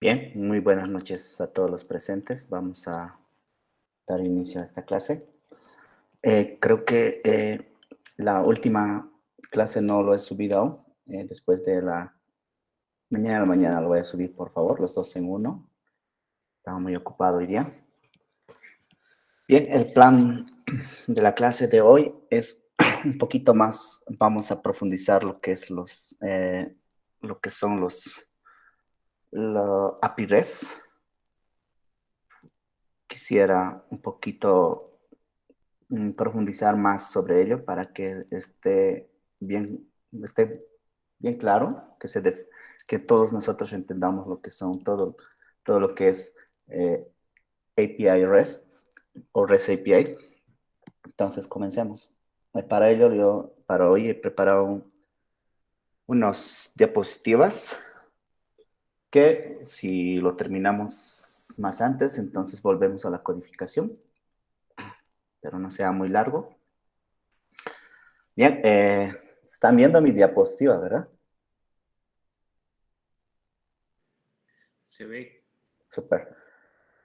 Bien, muy buenas noches a todos los presentes. Vamos a dar inicio a esta clase. Creo que la última clase no lo he subido aún. Después de la mañana lo voy a subir, por favor, los dos en uno. Estaba muy ocupado hoy día. Bien, el plan de la clase de hoy es un poquito más, vamos a profundizar lo que es lo que son los API REST. Quisiera un poquito profundizar más sobre ello para que esté bien claro, que todos nosotros entendamos lo que son todo lo que es API REST o REST API. Entonces, comencemos. Para ello, yo para hoy he preparado unas diapositivas que si lo terminamos más antes, entonces volvemos a la codificación, pero no sea muy largo. Bien, están viendo mi diapositiva, ¿verdad? Se ve. Súper.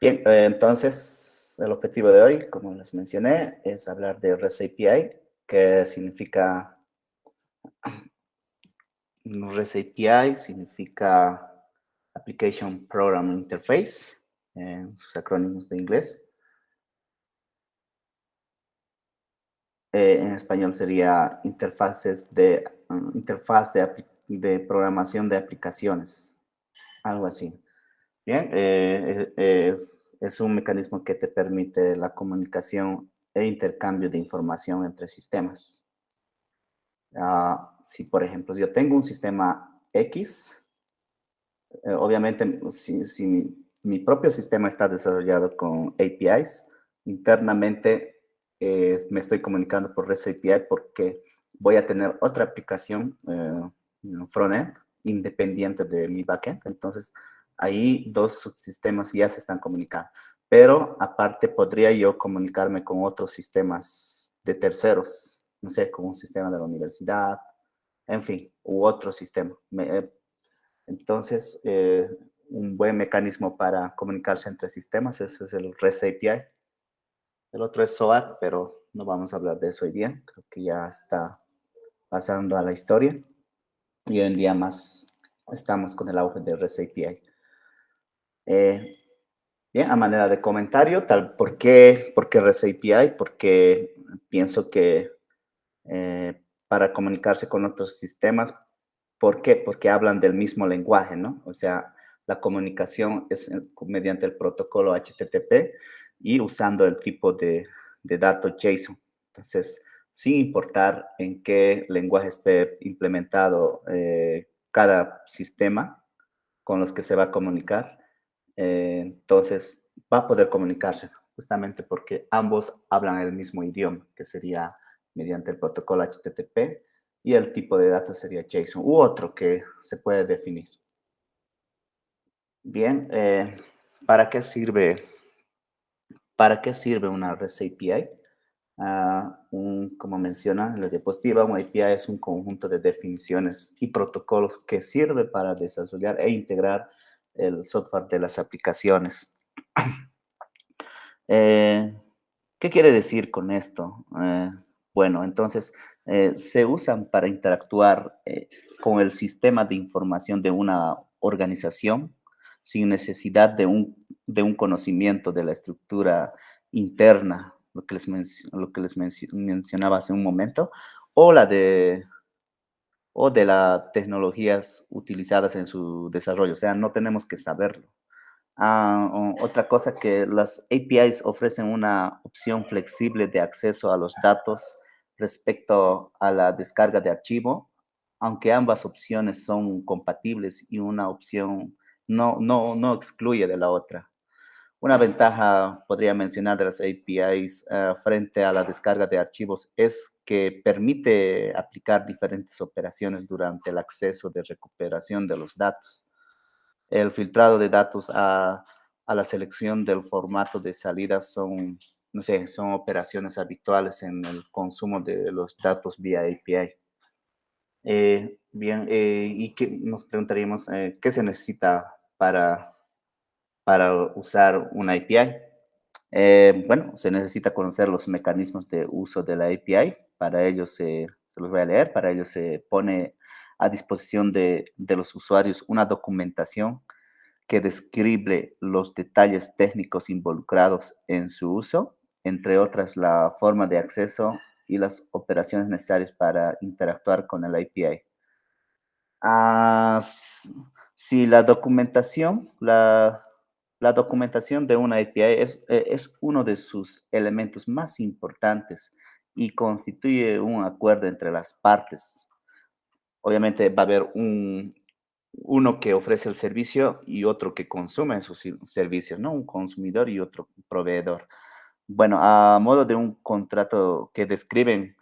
Bien, entonces el objetivo de hoy, como les mencioné, es hablar de REST API, que significa REST API, significa Application Program Interface, sus acrónimos de inglés. En español sería interfaz de programación de aplicaciones, algo así. Bien, es un mecanismo que te permite la comunicación e intercambio de información entre sistemas. Si, por ejemplo, yo tengo un sistema X, obviamente, si mi propio sistema está desarrollado con APIs, internamente me estoy comunicando por REST API porque voy a tener otra aplicación, un frontend, independiente de mi backend. Entonces, ahí dos subsistemas ya se están comunicando. Pero aparte podría yo comunicarme con otros sistemas de terceros, no sé, con un sistema de la universidad, en fin, u otro sistema. Entonces, un buen mecanismo para comunicarse entre sistemas, ese es el REST API. El otro es SOAT, pero no vamos a hablar de eso hoy día. Creo que ya está pasando a la historia. Y hoy en día más estamos con el auge de REST API. Bien, a manera de comentario, ¿por qué REST API? Porque pienso que para comunicarse con otros sistemas. ¿Por qué? Porque hablan del mismo lenguaje, ¿no? O sea, la comunicación es mediante el protocolo HTTP y usando el tipo de datos JSON. Entonces, sin importar en qué lenguaje esté implementado cada sistema con los que se va a comunicar, entonces va a poder comunicarse justamente porque ambos hablan el mismo idioma, que sería mediante el protocolo HTTP, y el tipo de datos sería JSON u otro que se puede definir. Bien, ¿para qué sirve? ¿Para qué sirve una REST API? Como menciona en la diapositiva, un API es un conjunto de definiciones y protocolos que sirve para desarrollar e integrar el software de las aplicaciones. Eh, ¿Qué quiere decir con esto? Bueno, entonces se usan para interactuar con el sistema de información de una organización sin necesidad de un conocimiento de la estructura interna, lo que mencionaba hace un momento, o o de las tecnologías utilizadas en su desarrollo. O sea, no tenemos que saberlo. Otra cosa que las APIs ofrecen una opción flexible de acceso a los datos respecto a la descarga de archivo, aunque ambas opciones son compatibles y una opción no excluye de la otra. Una ventaja, podría mencionar, de las APIs frente a la descarga de archivos es que permite aplicar diferentes operaciones durante el acceso de recuperación de los datos. El filtrado de datos a la selección del formato de salida son, no sé, son operaciones habituales en el consumo de los datos vía API. Bien, y que nos preguntaríamos, ¿qué se necesita para para usar una API. Bueno, se necesita conocer los mecanismos de uso de la API. Para ello se los voy a leer. Para ello se pone a disposición de los usuarios una documentación que describe los detalles técnicos involucrados en su uso, entre otras la forma de acceso y las operaciones necesarias para interactuar con el API. Ah, sí, la documentación de una API es uno de sus elementos más importantes y constituye un acuerdo entre las partes. Obviamente va a haber uno que ofrece el servicio y otro que consume esos servicios, ¿no? Un consumidor y otro proveedor. Bueno, a modo de un contrato que describen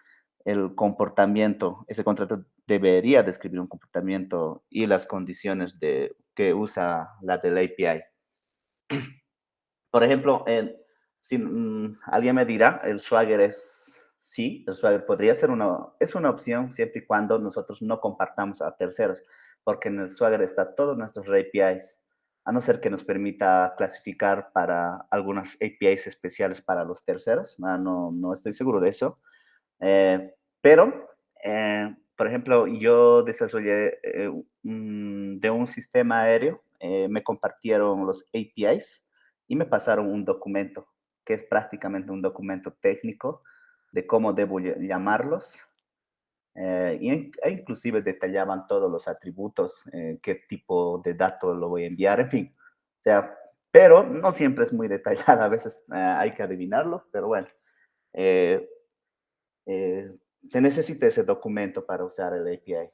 el comportamiento, ese contrato debería describir un comportamiento y las condiciones que usa la del API. Por ejemplo, si alguien me dirá, el Swagger sí, el Swagger podría ser es una opción siempre y cuando nosotros no compartamos a terceros, porque en el Swagger está todos nuestros APIs, a no ser que nos permita clasificar para algunas APIs especiales para los terceros, no estoy seguro de eso. Pero, por ejemplo, yo desarrollé de un sistema aéreo, me compartieron los APIs y me pasaron un documento, que es prácticamente un documento técnico de cómo debo llamarlos. E inclusive detallaban todos los atributos, qué tipo de datos lo voy a enviar, en fin. O sea, pero no siempre es muy detallada, a veces hay que adivinarlo, pero bueno. eh, eh, Se necesita ese documento para usar el API,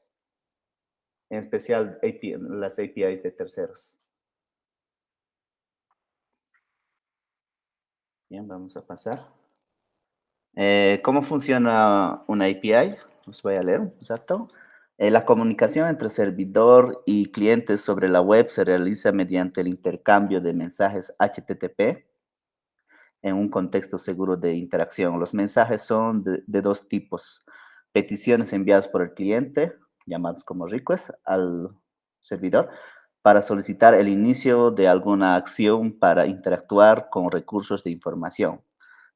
en especial las APIs de terceros. Bien, vamos a pasar. ¿Cómo funciona una API? Os voy a leer un rato. La comunicación entre servidor y cliente sobre la web se realiza mediante el intercambio de mensajes HTTP en un contexto seguro de interacción. Los mensajes son de dos tipos. Peticiones enviadas por el cliente, llamados como requests, al servidor, para solicitar el inicio de alguna acción para interactuar con recursos de información.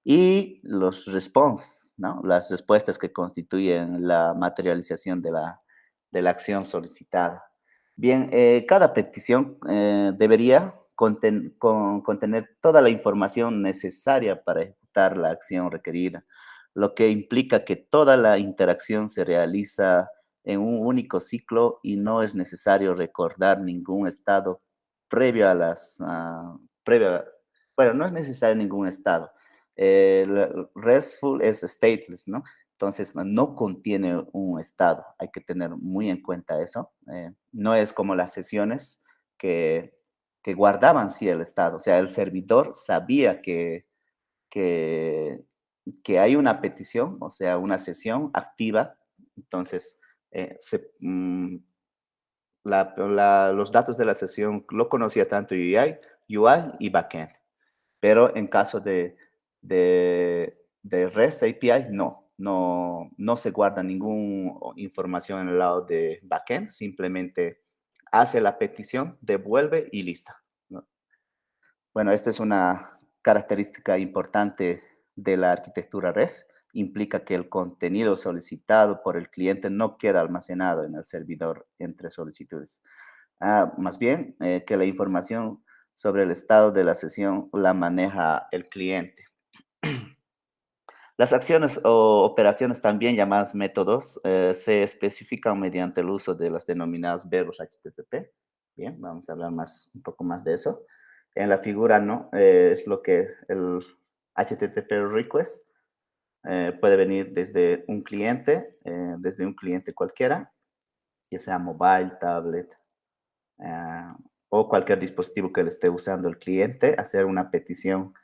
Y los response, ¿no? Las respuestas que constituyen la materialización de la acción solicitada. Bien, cada petición debería contener toda la información necesaria para ejecutar la acción requerida, lo que implica que toda la interacción se realiza en un único ciclo y no es necesario recordar ningún estado previo a previo bueno, no es necesario ningún estado. RESTful es stateless, ¿no? Entonces, no contiene un estado. Hay que tener muy en cuenta eso. No es como las sesiones que, que guardaban sí el estado. O sea, el servidor sabía que, que hay una petición, o sea, una sesión activa. Entonces, los datos de la sesión lo conocía tanto UI y backend. Pero en caso de REST API, no se guarda ninguna información en el lado de backend, simplemente hace la petición, devuelve y lista, ¿no? Bueno, esta es una característica importante de la arquitectura REST. Implica que el contenido solicitado por el cliente no queda almacenado en el servidor entre solicitudes. Más bien, que la información sobre el estado de la sesión la maneja el cliente. Las acciones o operaciones, también llamadas métodos, se especifican mediante el uso de las denominadas verbos HTTP. Bien, vamos a hablar un poco más de eso. En la figura, ¿no? Es lo que el HTTP request puede venir desde un cliente cualquiera, ya sea mobile, tablet, ah, o cualquier dispositivo que le esté usando el cliente, hacer una petición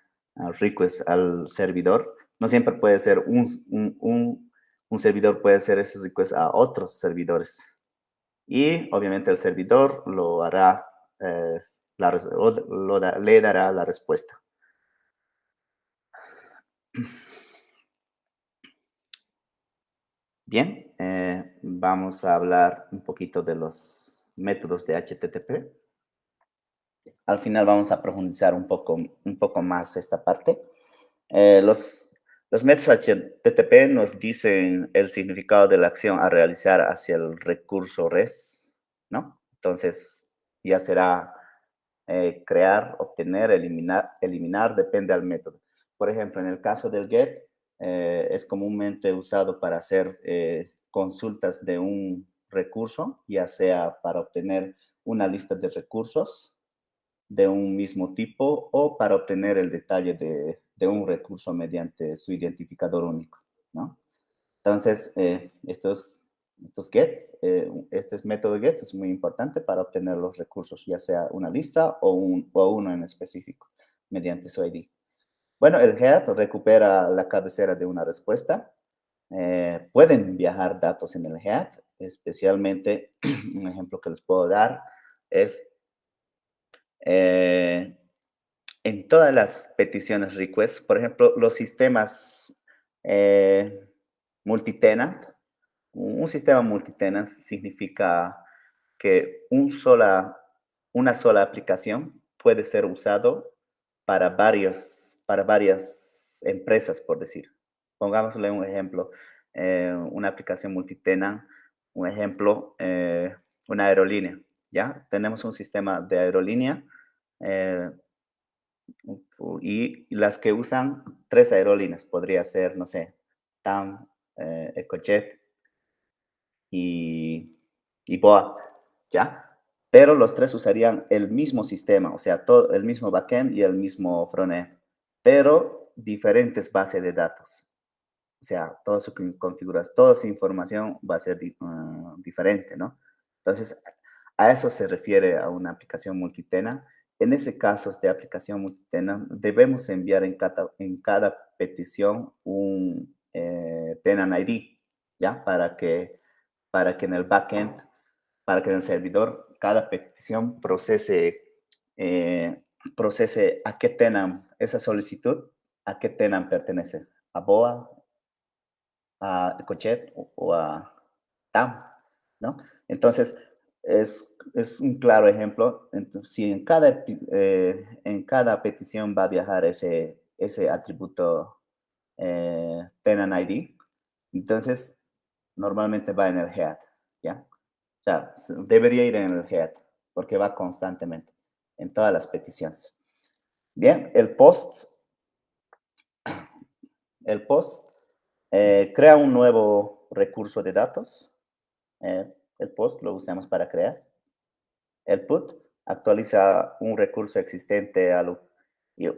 request al servidor. No siempre puede ser un servidor, puede hacer ese request a otros servidores. Y obviamente el servidor lo hará, le dará la respuesta. Bien, vamos a hablar un poquito de los métodos de HTTP. Al final vamos a profundizar un poco más esta parte. Los métodos HTTP nos dicen el significado de la acción a realizar hacia el recurso REST, ¿no? Entonces, ya será crear, obtener, eliminar, depende del método. Por ejemplo, en el caso del GET, es comúnmente usado para hacer consultas de un recurso, ya sea para obtener una lista de recursos de un mismo tipo o para obtener el detalle de un recurso mediante su identificador único, ¿no? Entonces, estos gets, este método get es muy importante para obtener los recursos, ya sea una lista o uno en específico, mediante su ID. Bueno, el head recupera la cabecera de una respuesta. Pueden viajar datos en el head, especialmente un ejemplo que les puedo dar es eh, en todas las peticiones request, por ejemplo, los sistemas multitenant, un sistema multitenant significa que una sola aplicación puede ser usado para varias empresas, por decir. Pongámosle un ejemplo, una aplicación multitenant, un ejemplo, una aerolínea, ¿ya? Tenemos un sistema de aerolínea eh, y las que usan 3 aerolíneas, podría ser, no sé, TAM, EcoJet y BOA, ¿ya? Pero los 3 usarían el mismo sistema, o sea, todo el mismo backend y el mismo frontend, pero diferentes bases de datos. O sea, todo su configuras, toda su información va a ser diferente, ¿no? Entonces, a eso se refiere a una aplicación multitenant. En ese caso de aplicación multitenant, debemos enviar en cada petición un tenant ID, ¿ya? Para que en el backend, para que en el servidor, cada petición eh, procese a qué tenant esa solicitud, a qué tenant pertenece, a BOA, a Ecochet o a TAM, ¿no? Entonces, es un claro ejemplo. Entonces, si en cada petición va a viajar ese atributo tenant ID, entonces normalmente va en el head, ¿ya? O sea, debería ir en el head porque va constantemente en todas las peticiones. Bien, el post crea un nuevo recurso de datos. El post lo usamos para crear. El put actualiza un recurso existente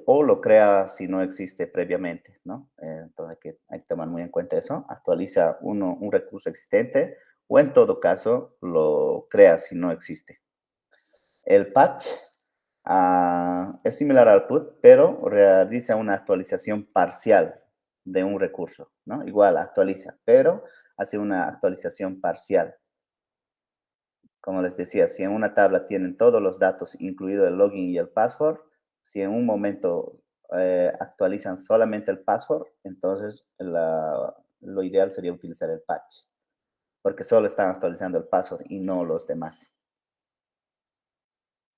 o lo crea si no existe previamente, ¿no? Entonces hay que tomar muy en cuenta eso. Actualiza un recurso existente o en todo caso lo crea si no existe. El patch es similar al put, pero realiza una actualización parcial de un recurso, ¿no? Igual actualiza, pero hace una actualización parcial. Como les decía, si en una tabla tienen todos los datos, incluido el login y el password, si en un momento actualizan solamente el password, entonces lo ideal sería utilizar el patch, porque solo están actualizando el password y no los demás.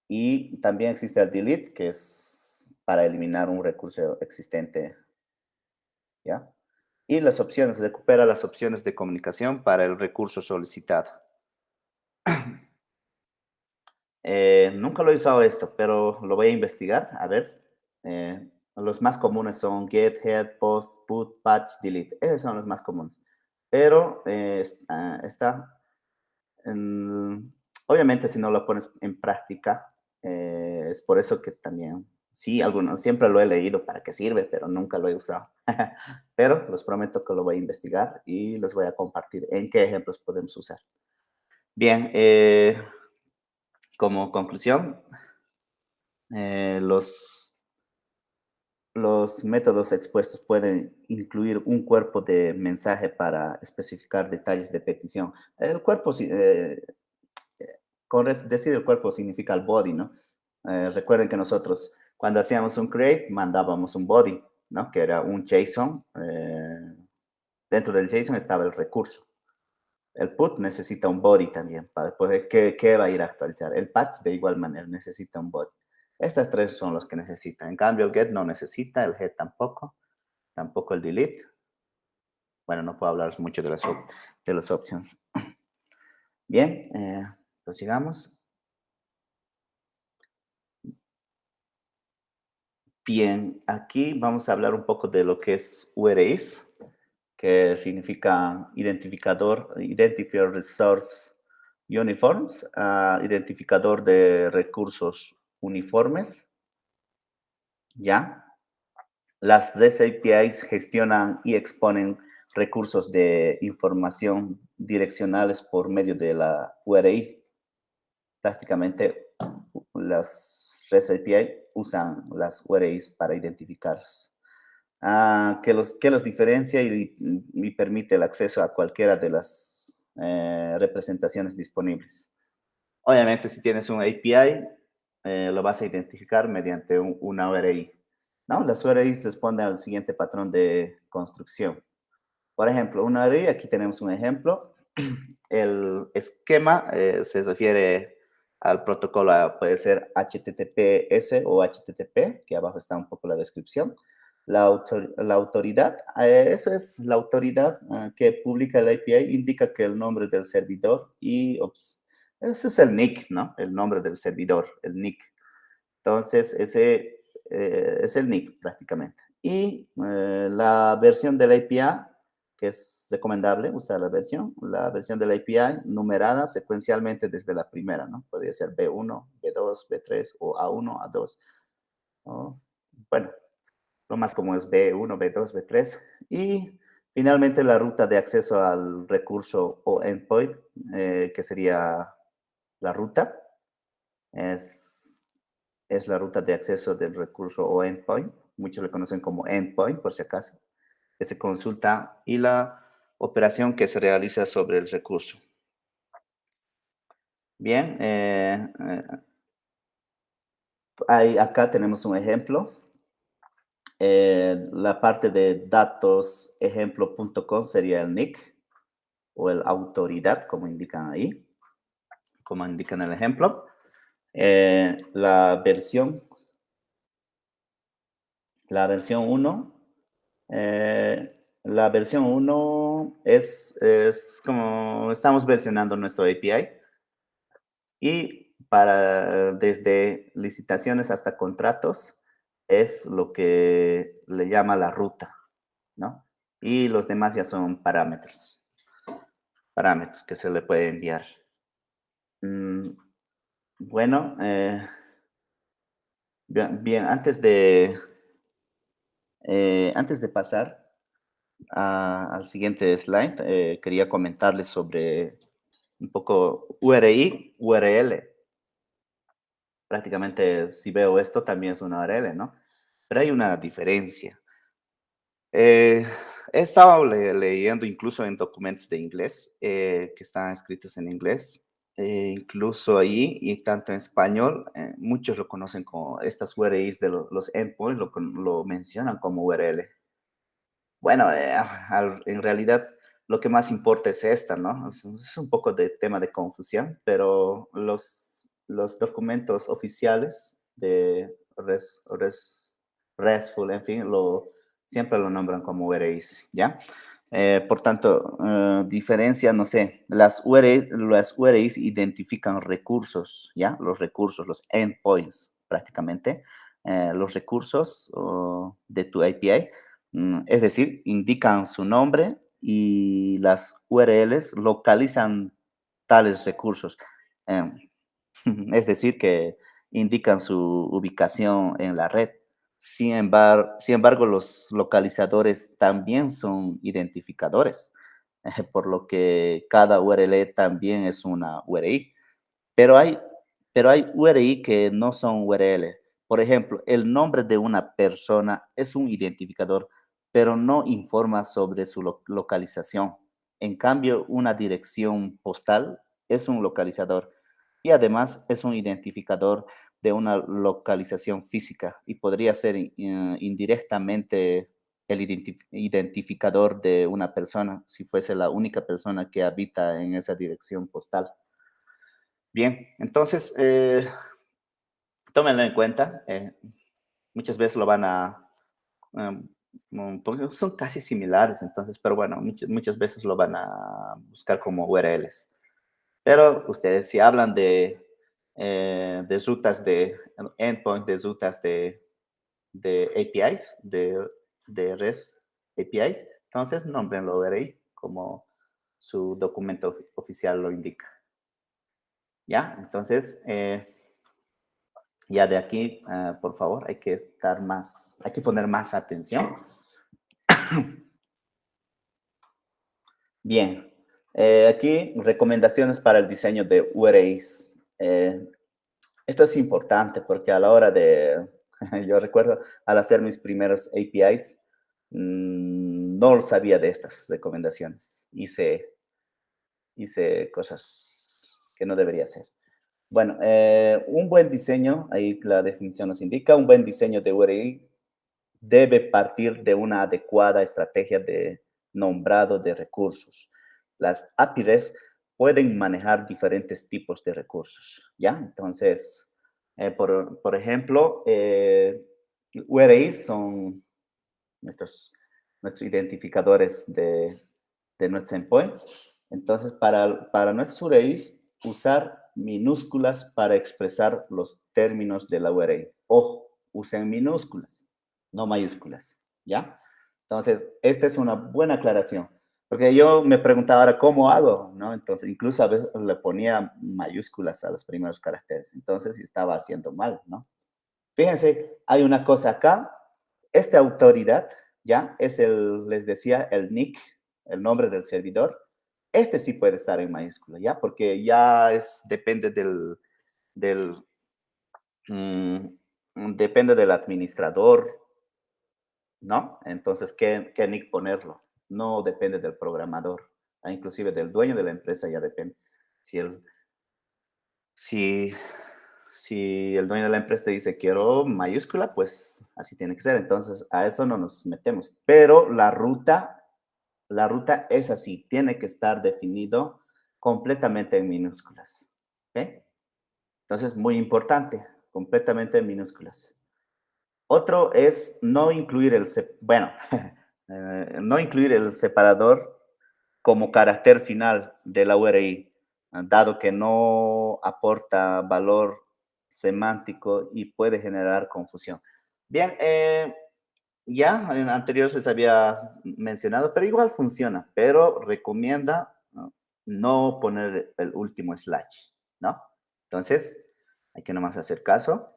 Y también existe el delete, que es para eliminar un recurso existente, ¿ya? Y las opciones, recupera las opciones de comunicación para el recurso solicitado. Nunca lo he usado esto, pero lo voy a investigar, a ver. Los más comunes son get, head, post, put, patch, delete. Esos son los más comunes. Pero obviamente si no lo pones en práctica, es por eso que también, sí, siempre lo he leído para qué sirve, pero nunca lo he usado. Pero los prometo que lo voy a investigar y los voy a compartir en qué ejemplos podemos usar. Bien, como conclusión, los métodos expuestos pueden incluir un cuerpo de mensaje para especificar detalles de petición. El cuerpo, decir el cuerpo significa el body, ¿no? Recuerden que nosotros cuando hacíamos un create mandábamos un body, ¿no? Que era un JSON. Dentro del JSON estaba el recurso. El put necesita un body también para poder, ¿qué va a ir a actualizar? El patch de igual manera necesita un body. Estas tres son los que necesitan. En cambio, el get no necesita, el head tampoco, tampoco el delete. Bueno, no puedo hablar mucho de las options. Bien, pues sigamos. Bien, aquí vamos a hablar un poco de lo que es URIs, que significa Identifier Resource Uniforms, identificador de recursos uniformes, ¿ya? Las REST APIs gestionan y exponen recursos de información direccionales por medio de la URI. Prácticamente las REST API usan las URIs para identificarlos. Que los diferencia y permite el acceso a cualquiera de las representaciones disponibles. Obviamente, si tienes un API, lo vas a identificar mediante una URI. ¿No? Las URIs responden al siguiente patrón de construcción. Por ejemplo, una URI, aquí tenemos un ejemplo. El esquema se refiere al protocolo, puede ser HTTPS o HTTP, que abajo está un poco la descripción. La autoridad, eso es la autoridad que publica el API, indica que el nombre del servidor y ese es el nick, ¿no? El nombre del servidor, el nick. Entonces, ese es el nick prácticamente. Y la versión del API, que es recomendable usar la versión del API numerada secuencialmente desde la primera, ¿no? Podría ser B1, B2, B3 o A1, A2. ¿No? Bueno, lo más común es B1, B2, B3. Y finalmente la ruta de acceso al recurso o endpoint, que sería la ruta, es la ruta de acceso del recurso o endpoint. Muchos le conocen como endpoint, por si acaso, que se consulta y la operación que se realiza sobre el recurso. Bien, acá tenemos un ejemplo. La parte de datos ejemplo.com sería el nick o el autoridad, como indican ahí, como indican en el ejemplo. La versión 1, la versión 1 es como estamos versionando nuestro API y desde licitaciones hasta contratos es lo que le llama la ruta, ¿no? Y los demás ya son parámetros que se le puede enviar. Mm, bueno, bien, antes de pasar al siguiente slide, quería comentarles sobre un poco URI, URL. Prácticamente, si veo esto, también es una URL, ¿no? Pero hay una diferencia. Eh, he estado leyendo incluso en documentos de inglés, que están escritos en inglés, incluso ahí, y tanto en español, muchos lo conocen como estas URIs de los endpoints, lo mencionan como URL. Bueno, en realidad lo que más importa es esta, ¿no? Es un poco de tema de confusión, pero los documentos oficiales de RESTful, en fin, siempre lo nombran como URIs, ¿ya? Por tanto, diferencia, no sé, las URIs identifican recursos, ¿ya? Los recursos, los endpoints, prácticamente, los recursos de tu API. Es decir, indican su nombre y las URLs localizan tales recursos. Em, es decir, que indican su ubicación en la red. Sin embargo, los localizadores también son identificadores, por lo que cada URL también es una URI. Pero hay, pero hay URI que no son URL. Por ejemplo, el nombre de una persona es un identificador, pero no informa sobre su localización. En cambio, una dirección postal es un localizador y además es un identificador de una localización física y podría ser indirectamente el identificador de una persona si fuese la única persona que habita en esa dirección postal. Bien, entonces, tómenlo en cuenta. Muchas veces lo van a, porque son casi similares, entonces, pero bueno, muchas veces lo van a buscar como URLs. Pero ustedes si hablan de rutas de endpoints, de rutas de APIs, de REST APIs, entonces nómbrenlo URI como su documento oficial lo indica. ¿Ya? Entonces, ya de aquí, por favor, hay que poner más atención. Bien, aquí recomendaciones para el diseño de URIs. Esto es importante porque a la hora de, yo recuerdo al hacer mis primeros APIs, no sabía de estas recomendaciones. Hice cosas que no debería hacer. Bueno, un buen diseño, ahí la definición nos indica, un buen diseño de URI debe partir de una adecuada estrategia de nombrado de recursos. Las APIs pueden manejar diferentes tipos de recursos, ¿ya? Entonces, por ejemplo, URIs son nuestros, nuestros identificadores de nuestros endpoints. Entonces, para nuestros URIs, usar minúsculas para expresar los términos de la URI. Ojo, usen minúsculas, no mayúsculas, ¿ya? Entonces, esta es una buena aclaración, porque yo me preguntaba ahora cómo hago, ¿no? Entonces, incluso a veces le ponía mayúsculas a los primeros caracteres, entonces estaba haciendo mal, ¿no? Fíjense, hay una cosa acá, esta autoridad, ¿ya? Es les decía, el nick, el nombre del servidor. Este sí puede estar en mayúscula, ¿ya? Porque ya depende del, mm, depende del administrador, ¿no? Entonces, ¿qué nick ponerlo? No depende del programador, inclusive del dueño de la empresa ya depende. Si el, si, si el dueño de la empresa te dice quiero mayúscula, pues así tiene que ser. Entonces, a eso no nos metemos. Pero la ruta es así, tiene que estar definido completamente en minúsculas. ¿Ok? Entonces, muy importante, completamente en minúsculas. Otro es no incluir bueno, no incluir el separador como carácter final de la URI, dado que no aporta valor semántico y puede generar confusión. Bien, ya en anteriores les había mencionado, pero igual funciona, pero recomienda no poner el último slash, ¿no? Entonces, hay que nomás hacer caso.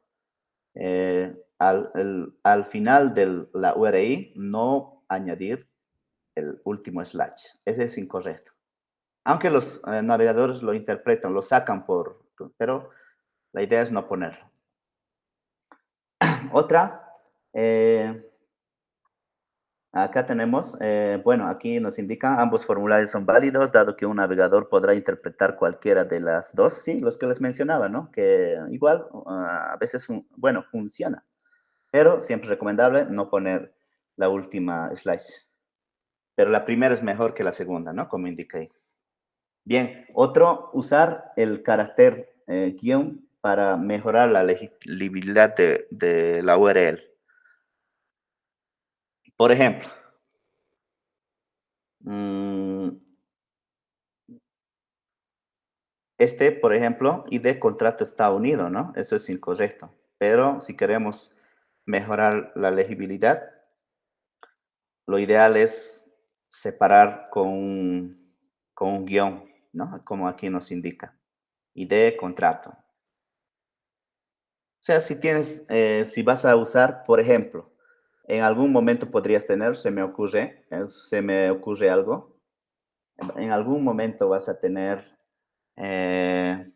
Al final de la URI, no añadir el último slash. Ese es incorrecto. Aunque los navegadores lo interpretan, lo sacan pero la idea es no ponerlo. Otra, acá tenemos, bueno, aquí nos indica ambos formularios son válidos, dado que un navegador podrá interpretar cualquiera de las dos, sí, los que les mencionaba, ¿no? Que igual a veces, bueno, funciona, pero siempre recomendable no poner la última slash. Pero la primera es mejor que la segunda, ¿no? Como indica ahí. Bien, otro, usar el carácter guión para mejorar la legibilidad de la URL. Por ejemplo, mm, por ejemplo, ID contrato está unido, ¿no? Eso es incorrecto. Pero si queremos mejorar la legibilidad, lo ideal es separar con un guión, ¿no? Como aquí nos indica. ID contrato. O sea, si vas a usar, por ejemplo, en algún momento podrías tener, se me ocurre algo, en algún momento vas a tener, eh,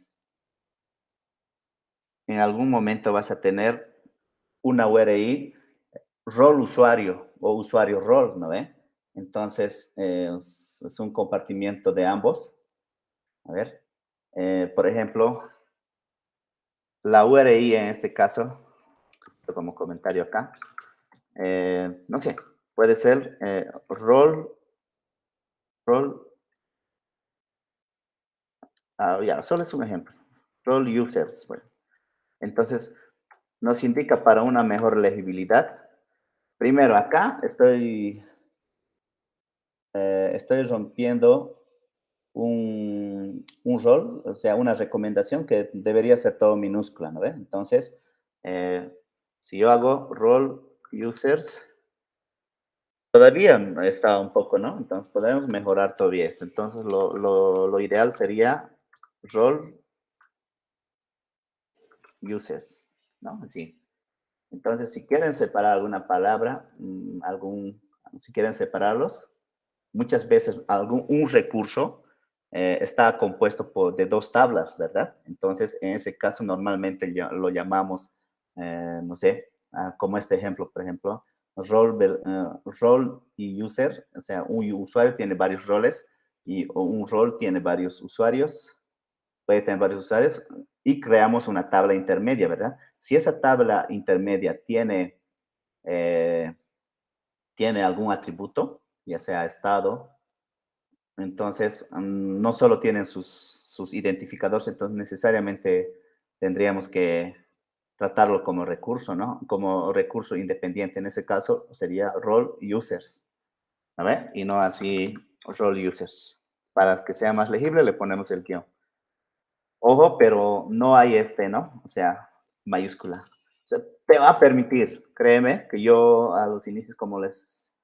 en algún momento vas a tener una URI, rol usuario o usuario rol, ¿no ve? Entonces, es un compartimiento de ambos. A ver, por ejemplo, la URI en este caso, como comentario acá, no sé, puede ser rol, ya, solo es un ejemplo, rol users, bueno. Entonces, nos indica para una mejor legibilidad. Primero, acá estoy rompiendo un rol, o sea, una recomendación que debería ser todo minúscula, ¿no ve? Entonces, eh, si yo hago role users, todavía está un poco, ¿no? Entonces, podemos mejorar todavía esto. Entonces, lo ideal sería role users, ¿no? Así. Entonces, si quieren separar alguna palabra, si quieren separarlos, muchas veces un recurso está compuesto de dos tablas, ¿verdad? Entonces, en ese caso, normalmente lo llamamos, no sé, como este ejemplo, por ejemplo, role y user, o sea, un usuario tiene varios roles o un rol tiene varios usuarios, puede tener varios usuarios y creamos una tabla intermedia, ¿verdad? Si esa tabla intermedia eh, tiene algún atributo, ya sea estado, entonces no solo tienen sus identificadores, entonces necesariamente tendríamos que tratarlo como recurso, ¿no? Como recurso independiente. En ese caso sería role users, ¿a ver? Y no así role users. Para que sea más legible le ponemos el guión. Ojo, pero no hay ¿no? O sea, mayúscula. O sea, te va a permitir, créeme, que yo a los inicios, como les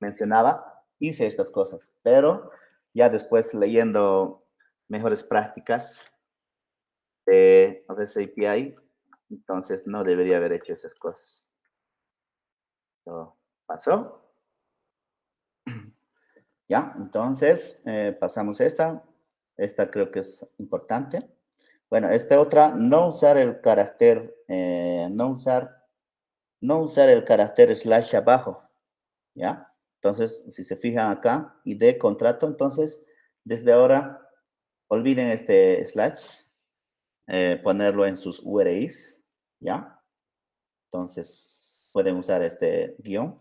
mencionaba, hice estas cosas, pero ya después leyendo mejores prácticas de REST API, entonces no debería haber hecho esas cosas. Pero pasó. Ya, entonces pasamos esta. Esta creo que es importante. Bueno, esta otra, no usar el carácter, no usar el carácter slash abajo, ¿ya? Entonces, si se fijan acá, y de contrato, entonces, desde ahora, olviden este slash, ponerlo en sus URIs, ¿ya? Entonces, pueden usar este guión.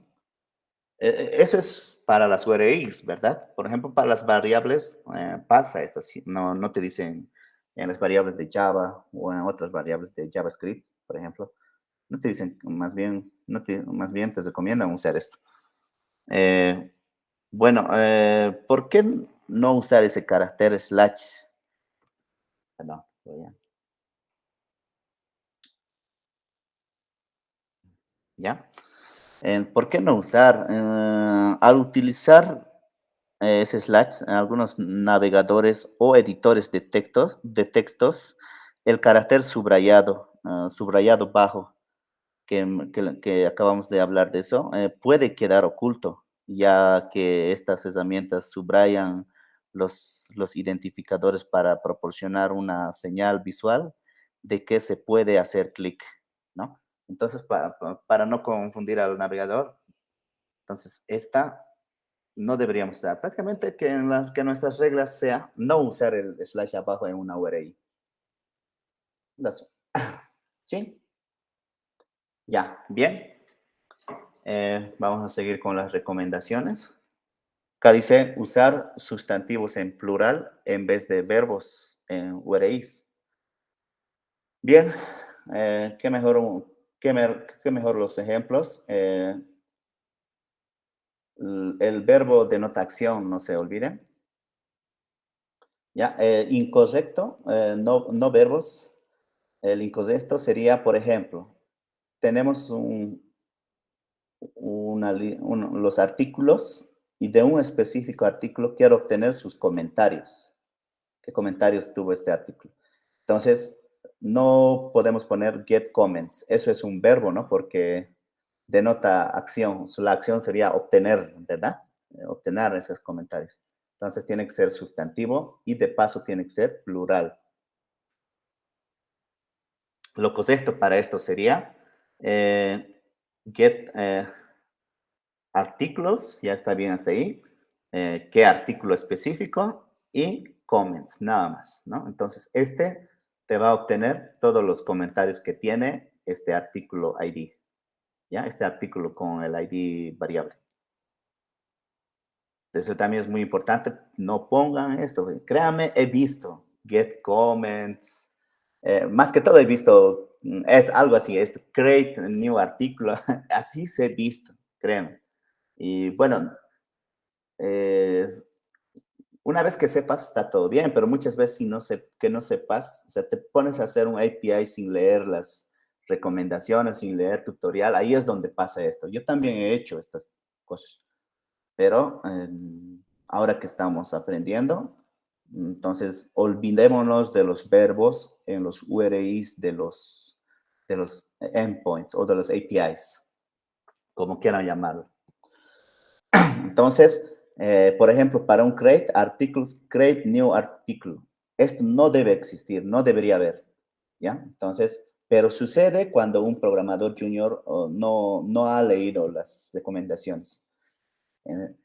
Eso es para las URIs, ¿verdad? Por ejemplo, para las variables pasa esto, no te dicen en las variables de Java o en otras variables de JavaScript, por ejemplo, no te dicen, más bien te recomiendan usar esto. Eh, bueno, ¿por qué no usar ese carácter slash? Perdón, ¿ya? ¿Por qué no usar? Al utilizar ese slash en algunos navegadores o editores de textos, el carácter subrayado, subrayado bajo, que acabamos de hablar de eso, puede quedar oculto, ya que estas herramientas subrayan los identificadores para proporcionar una señal visual de que se puede hacer clic, ¿no? Entonces, para no confundir al navegador, entonces esta no deberíamos usar. Prácticamente que nuestras reglas sea no usar el slash abajo en una URI. ¿Sí? Ya, bien. Vamos a seguir con las recomendaciones. Acá dice usar sustantivos en plural en vez de verbos en URIs. Bien, ¿qué mejor, qué mejor los ejemplos? El verbo denota acción, no se olviden. ¿Ya? Incorrecto, no verbos. El incorrecto sería, por ejemplo, tenemos los artículos y de un específico artículo quiero obtener sus comentarios. ¿Qué comentarios tuvo este artículo? Entonces, no podemos poner get comments. Eso es un verbo, ¿no? Porque denota acción. La acción sería obtener, ¿verdad? Obtener esos comentarios. Entonces, tiene que ser sustantivo y de paso tiene que ser plural. Lo correcto para esto sería get artículos, ya está bien hasta ahí, qué artículo específico y comments, nada más, ¿no? Entonces, este te va a obtener todos los comentarios que tiene este artículo ID, ¿ya? Este artículo con el ID variable. Eso también es muy importante, no pongan esto, créanme, he visto get comments, más que todo he visto Es algo así, es create a new artículo, así se he visto, créeme. Y bueno, eh, una vez que sepas, está todo bien, pero muchas veces si no que no sepas, o sea, te pones a hacer un API sin leer las recomendaciones, sin leer tutorial, ahí es donde pasa esto. Yo también he hecho estas cosas, pero ahora que estamos aprendiendo, entonces olvidémonos de los verbos en los URIs de los endpoints o de los APIs, como quieran llamarlo. Entonces, por ejemplo, para un create articles, create new article, esto no debe existir, no debería haber, ¿ya? Entonces, pero sucede cuando un programador junior no ha leído las recomendaciones. Eh,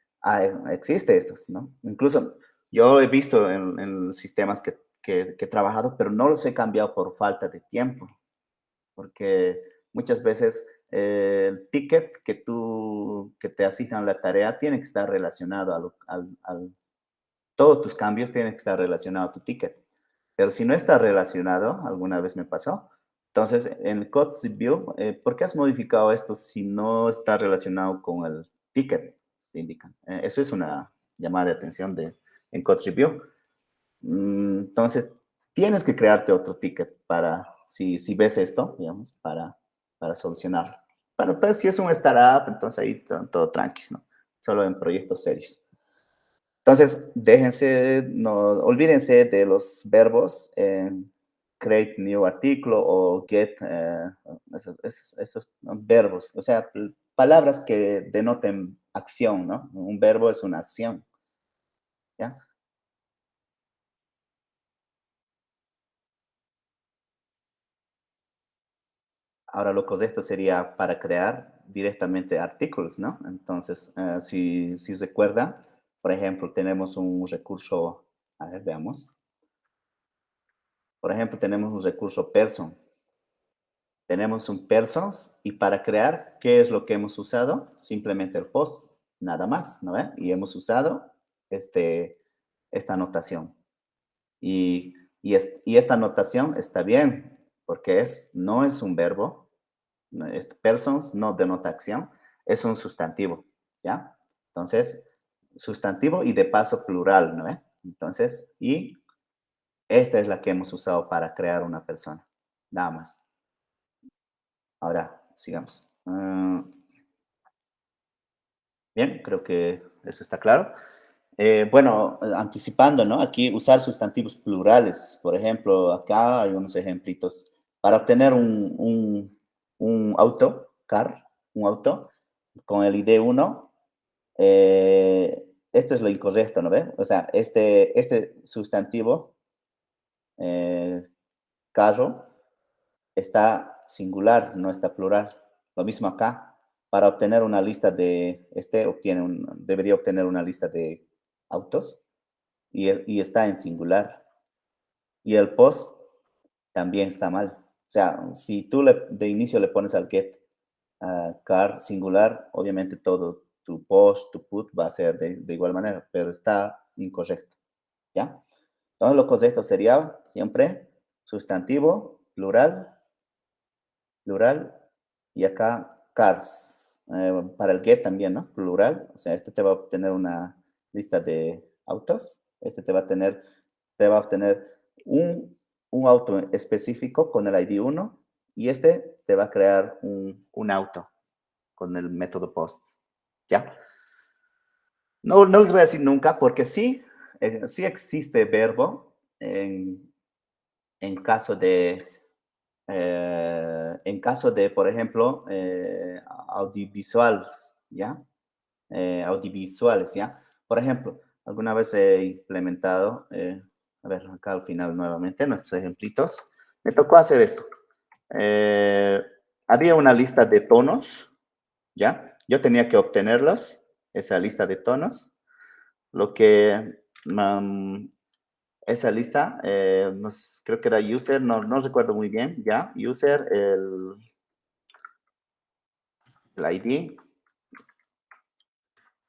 existe esto, ¿no? Incluso yo he visto en sistemas que he trabajado, pero no los he cambiado por falta de tiempo, porque muchas veces el ticket que te asignan la tarea tiene que estar relacionado todos tus cambios tienen que estar relacionados a tu ticket. Pero si no está relacionado, alguna vez me pasó, entonces en Code View, ¿por qué has modificado esto si no está relacionado con el ticket? Te indican. Eso es una llamada de atención en Code Review. Entonces, tienes que crearte otro ticket si ves esto, digamos, para solucionarlo. Bueno, pues si es un startup, entonces ahí todo tranqui, ¿no? Solo en proyectos serios. Entonces, no, olvídense de los verbos create new artículo o get, esos verbos, o sea, palabras que denoten acción, ¿no? Un verbo es una acción, ¿ya? Ahora lo correcto sería para crear directamente artículos, ¿no? Entonces, si recuerda, por ejemplo, tenemos un recurso, a ver, veamos. Por ejemplo, tenemos un recurso person. Tenemos un persons y para crear, ¿qué es lo que hemos usado? Simplemente el post, nada más, ¿no ve? Y hemos usado esta notación. Y esta notación está bien, porque no es un verbo, persons no denota acción, es un sustantivo, ¿ya? Entonces, sustantivo y de paso plural, ¿no ve? Entonces, y esta es la que hemos usado para crear una persona, nada más. Ahora, sigamos. Bien, creo que eso está claro. Bueno, anticipando, ¿no? Aquí usar sustantivos plurales. Por ejemplo, acá hay unos ejemplitos. Para obtener un auto, un auto, con el ID 1, esto es lo incorrecto, ¿no ve? O sea, este sustantivo, eh, carro, está singular, no está plural. Lo mismo acá. Para obtener una lista debería obtener una lista de autos y está en singular. Y el post también está mal. O sea, si tú de inicio le pones al get car singular, obviamente todo tu post, tu put va a ser de igual manera, pero está incorrecto. ¿Ya? Entonces lo correcto sería siempre sustantivo, plural, plural, y acá cars. Para el get también, ¿no? Plural, o sea, este te va a obtener una lista de autos, este te va a obtener un auto específico con el ID 1 y este te va a crear un auto con el método post, ¿ya? No les voy a decir nunca porque sí existe verbo en caso de, por ejemplo, audiovisuales, ¿ya? Audiovisuales, ¿ya? Por ejemplo, alguna vez he implementado, a ver, acá al final nuevamente, nuestros ejemplitos, me tocó hacer esto. Eh, había una lista de tonos, ¿ya? Yo tenía que obtenerlos, esa lista de tonos, lo que esa lista, creo que era user, no recuerdo muy bien, ¿ya? User, el ID,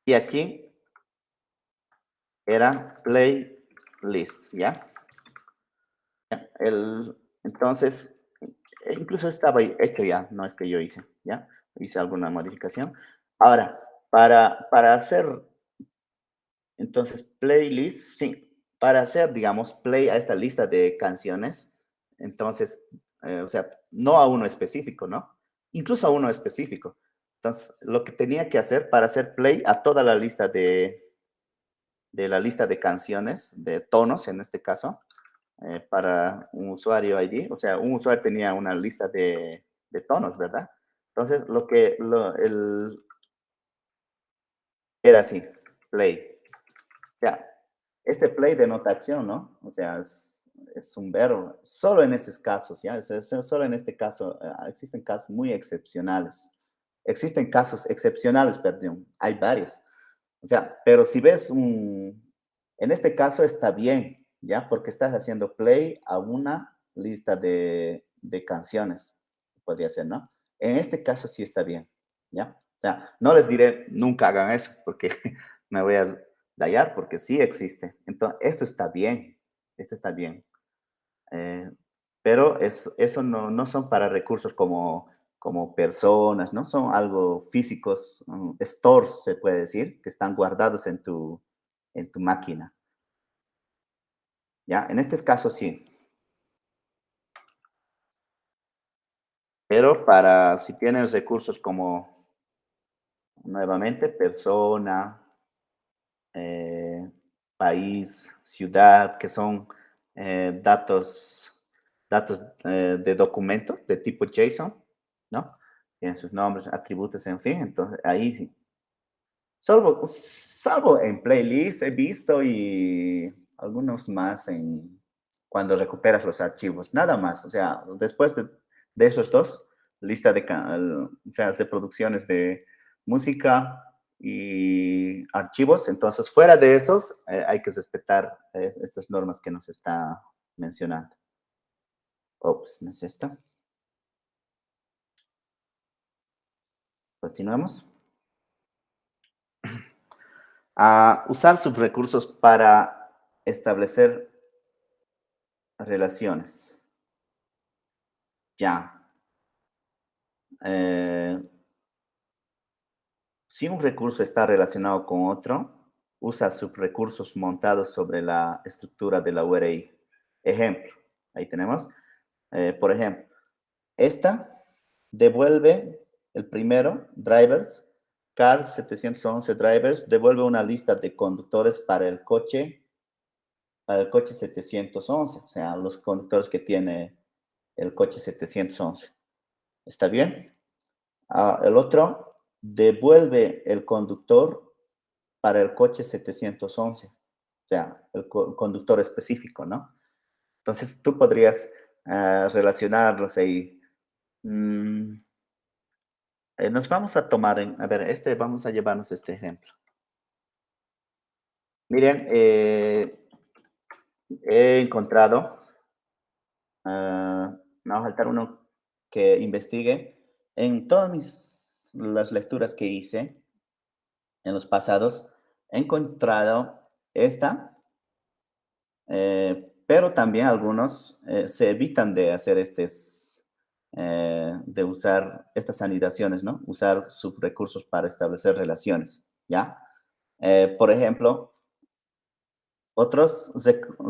y aquí era playlist, ¿ya? Entonces, incluso estaba hecho ya, no es que yo hice, ¿ya? Hice alguna modificación. Ahora, para hacer, entonces, playlist, sí, para hacer, digamos, play a esta lista de canciones, entonces, o sea, no a uno específico, ¿no? Incluso a uno específico. Entonces, lo que tenía que hacer para hacer play a toda la lista de la lista de canciones, de tonos en este caso, para un usuario ID, o sea, un usuario tenía una lista de tonos, ¿verdad? Entonces, era así, play. O sea, este play denota acción, ¿no? O sea, es un verbo. Solo en esos casos, ¿ya? Solo en este caso, existen casos muy excepcionales. Existen casos excepcionales, perdón. Hay varios. O sea, pero si ves en este caso está bien, ¿ya? Porque estás haciendo play a una lista de canciones, podría ser, ¿no? En este caso sí está bien, ¿ya? O sea, no les diré nunca hagan eso, porque me voy a hallar, porque sí existe. Entonces, esto está bien. Eh, pero eso no son para recursos como personas, no son algo físicos, stores, se puede decir, que están guardados en tu máquina. ¿Ya? En este caso sí. Pero para si tienes recursos como, nuevamente, persona, eh, país, ciudad, que son datos de documento de tipo JSON, ¿no? Tienen sus nombres, atributos, en fin. Entonces, ahí sí. Salvo en playlist he visto y algunos más cuando recuperas los archivos, nada más. O sea, después de esos dos, lista o sea, de producciones de música y archivos. Entonces, fuera de esos, hay que respetar estas normas que nos está mencionando. Ops, ¿no es esto? Continuamos. Usar subrecursos para establecer relaciones. Ya. Eh, si un recurso está relacionado con otro, usa subrecursos montados sobre la estructura de la URI. Ejemplo, ahí tenemos. Por ejemplo, esta devuelve el primero, drivers, car 711 drivers, devuelve una lista de conductores para el coche 711, o sea, los conductores que tiene el coche 711. ¿Está bien? El otro devuelve el conductor para el coche 711, o sea, el conductor específico, ¿no? Entonces tú podrías relacionarlos ahí. Mm, nos vamos a tomar, a ver, vamos a llevarnos este ejemplo. Miren, he encontrado, me va a faltar uno que investigue. En todas las lecturas que hice en los pasados, he encontrado esta, pero también algunos se evitan de hacer de usar estas anidaciones, ¿no? Usar subrecursos para establecer relaciones, ¿ya? Por ejemplo, otros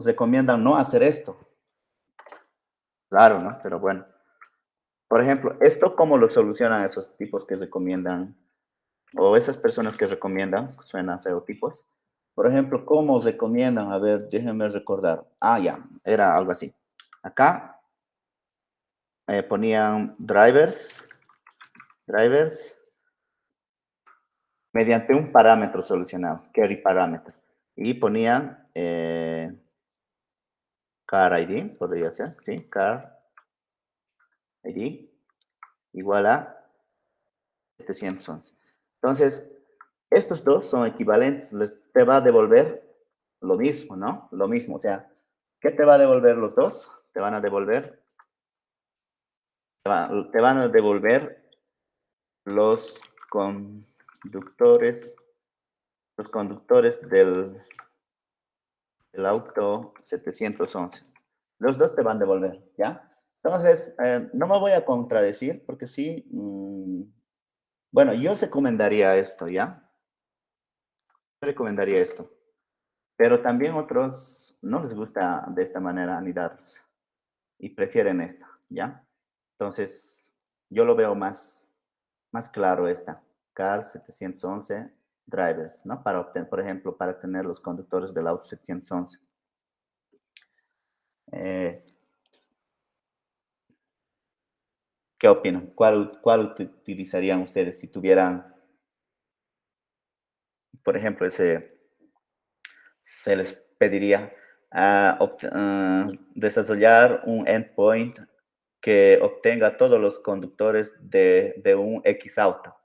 recomiendan no hacer esto. Claro, ¿no? Pero bueno. Por ejemplo, ¿esto cómo lo solucionan esos tipos que recomiendan, o esas personas que recomiendan, suenan feo tipos? Por ejemplo, ¿cómo recomiendan? A ver, déjenme recordar. Ah, ya, era algo así. Acá ponían drivers, mediante un parámetro solucionado, carry parámetro. Y ponían car ID, podría ser, ¿sí? Car ID igual a 711. Entonces, estos dos son equivalentes, te va a devolver lo mismo, ¿no? Lo mismo, o sea, ¿qué te va a devolver los dos? Te van a devolver los conductores, los conductores del auto 711. Los dos te van a devolver, ¿ya? Entonces, no me voy a contradecir porque sí, bueno, yo recomendaría esto, ¿ya? Recomendaría esto, pero también otros no les gusta de esta manera anidarse y prefieren esta, ¿ya? Entonces, yo lo veo más claro esta, CAL 711 drivers, ¿no? Para obtener, por ejemplo, para tener los conductores del auto 711. Eh, ¿Qué opinan? ¿Cuál utilizarían ustedes si tuvieran, por ejemplo, se les pediría desarrollar un endpoint que obtenga todos los conductores de un X auto?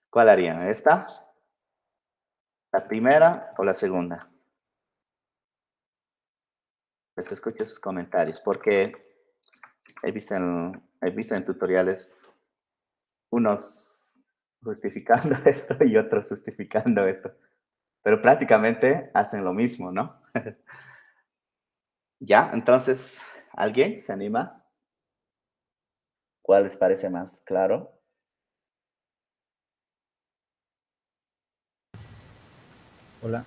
¿Cuál harían? ¿Esta? ¿La primera o la segunda? Les escucho sus comentarios porque he visto en tutoriales unos justificando esto y otros justificando esto, pero prácticamente hacen lo mismo, ¿no? Ya, entonces, ¿alguien se anima? ¿Cuál les parece más claro? Hola.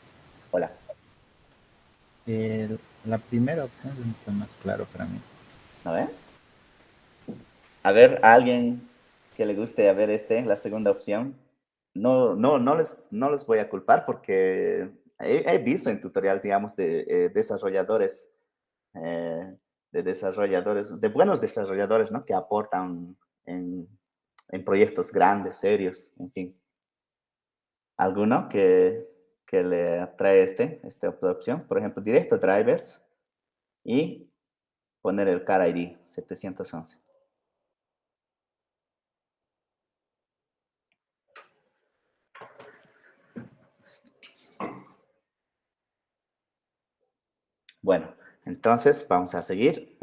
Hola. La primera opción es mucho más claro para mí. A ver. A ver, a alguien que le guste a ver la segunda opción. No les voy a culpar porque he visto en tutoriales, digamos, eh, de buenos desarrolladores, ¿no? Que aportan en, en proyectos grandes, serios, en fin. ¿Alguno que le atrae esta opción? Por ejemplo, directo drivers y poner el car ID 711. Bueno, entonces vamos a seguir,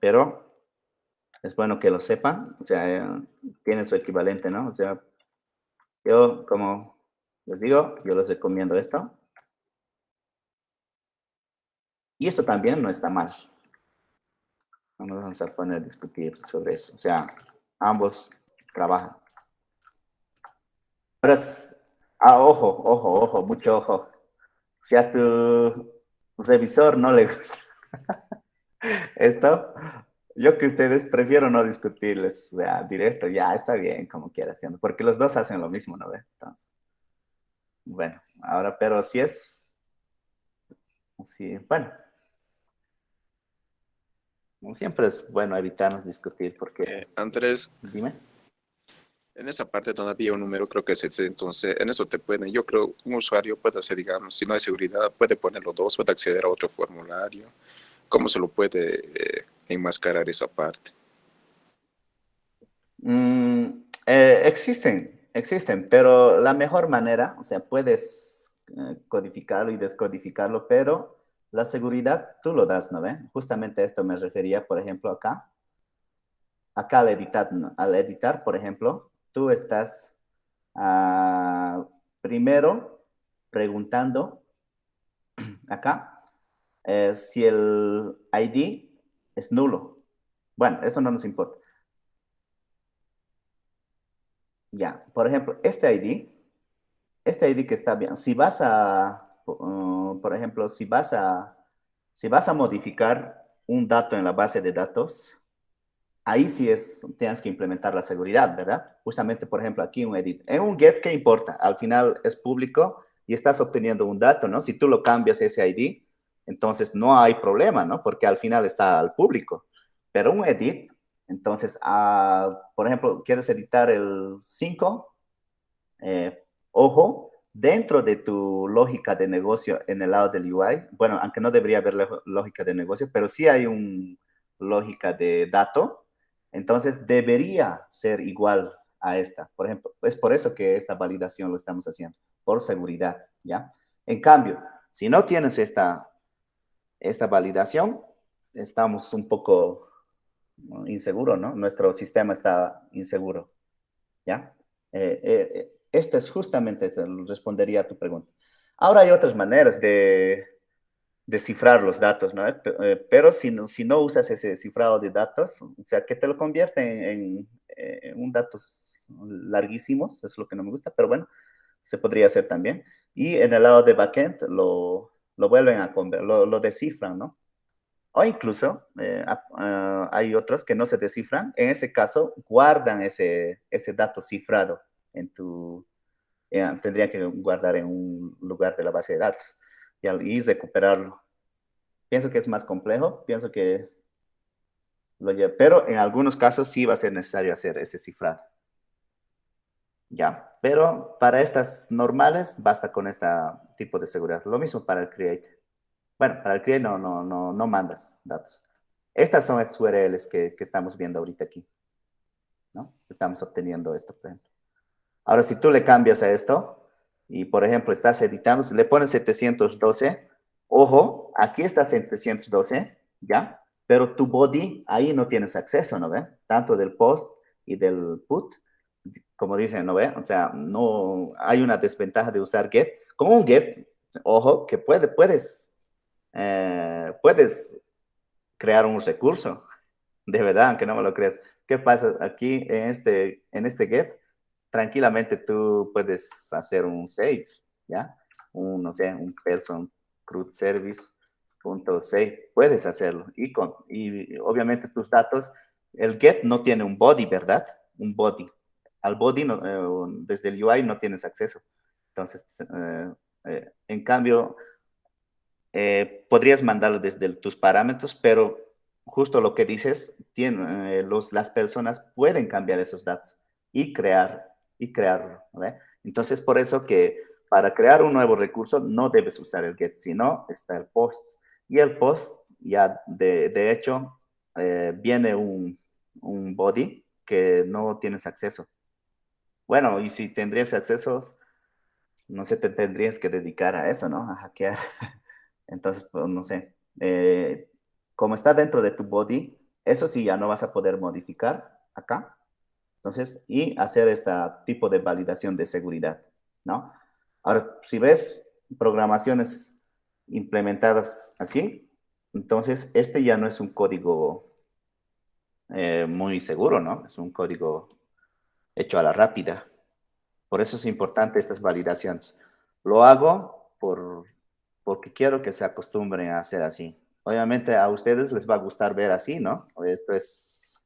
pero es bueno que lo sepan, o sea, tiene su equivalente, ¿no? O sea, yo, como les digo, yo les recomiendo esto. Y esto también no está mal. No nos vamos a poner a discutir sobre eso. O sea, ambos trabajan. Ahora, ojo, ojo, ojo, mucho ojo. Si a tu revisor no le gusta esto, yo que ustedes prefiero no discutirles, o sea, directo, ya está bien, como quiera haciendo, porque los dos hacen lo mismo, ¿no ve? Entonces, bueno, ahora, pero si es, sí, bueno, siempre es bueno evitarnos discutir, porque, Andrés, dime. en esa parte donde había un número, creo que es ese, entonces en eso te pueden, yo creo, un usuario puede hacer, digamos, si no hay seguridad, puede ponerlo dos, puede acceder a otro formulario. ¿Cómo se lo puede enmascarar esa parte? Existen, pero la mejor manera, o sea, puedes codificarlo y descodificarlo, pero la seguridad tú lo das, ¿no ve? Justamente a esto me refería, por ejemplo, acá. Acá al editar, por ejemplo, tú estás primero preguntando acá si el ID es nulo. Bueno, eso no nos importa. Ya, por ejemplo, este ID que está bien, si vas por ejemplo, si vas a modificar un dato en la base de datos, ahí sí tienes que implementar la seguridad, ¿verdad? Justamente, por ejemplo, aquí un edit. En un get, ¿qué importa? Al final es público y estás obteniendo un dato, ¿no? Si tú lo cambias ese ID, entonces no hay problema, ¿no? Porque al final está al público. Pero un edit, entonces, por ejemplo, quieres editar el 5, ojo, dentro de tu lógica de negocio en el lado del UI, bueno, aunque no debería haber lógica de negocio, pero sí hay una lógica de dato, entonces debería ser igual a esta. Por ejemplo, es por eso que esta validación lo estamos haciendo, por seguridad, ¿ya? En cambio, si no tienes esta validación, estamos un poco inseguros, ¿no? Nuestro sistema está inseguro. ¿Ya? Esto es justamente eso, respondería a tu pregunta. Ahora hay otras maneras descifrar los datos, ¿no? Pero si no usas ese cifrado de datos, o sea, que te lo convierte en un datos larguísimos, es lo que no me gusta, pero bueno, se podría hacer también. Y en el lado de backend lo vuelven a convertir, lo descifran, ¿no? O incluso hay otros que no se descifran. En ese caso, guardan ese dato cifrado en tu... tendría que guardar en un lugar de la base de datos y recuperarlo. Pienso que es más complejo, pienso que lo lleva, pero en algunos casos sí va a ser necesario hacer ese cifrado. Ya, pero para estas normales basta con este tipo de seguridad. Lo mismo para el create. Bueno, para el create no mandas datos. Estas son estas URLs que estamos viendo ahorita aquí, ¿no? Estamos obteniendo esto, por ejemplo. Ahora, si tú le cambias a esto y, por ejemplo, estás editando, si le pones 712, ojo, aquí está 712, ¿ya? Pero tu body, ahí no tienes acceso, ¿no ve? Tanto del post y del put, como dicen, ¿no ve? O sea, no hay una desventaja de usar get. Como un get, ojo, que puedes crear un recurso, de verdad, aunque no me lo creas. ¿Qué pasa aquí en este get? Tranquilamente tú puedes hacer un save, ¿ya? No sé, un person CRUD service.save, puedes hacerlo. Y obviamente tus datos, el get no tiene un body, ¿verdad? Un body. Al body desde el UI no tienes acceso. Entonces, en cambio, podrías mandarlo desde tus parámetros, pero justo lo que dices, las personas pueden cambiar esos datos y crearlo, ¿ve? Entonces, por eso que para crear un nuevo recurso no debes usar el get, sino está el post. Y el post, ya de hecho, viene un body que no tienes acceso. Bueno, y si tendrías acceso, no sé, te tendrías que dedicar a eso, ¿no? A hackear. Entonces, pues, no sé. Como está dentro de tu body, eso sí ya no vas a poder modificar acá. Entonces, y hacer este tipo de validación de seguridad, ¿no? Ahora, si ves programaciones implementadas así, entonces este ya no es un código muy seguro, ¿no? Es un código hecho a la rápida. Por eso es importante estas validaciones. Lo hago porque quiero que se acostumbren a hacer así. Obviamente a ustedes les va a gustar ver así, ¿no? Esto es,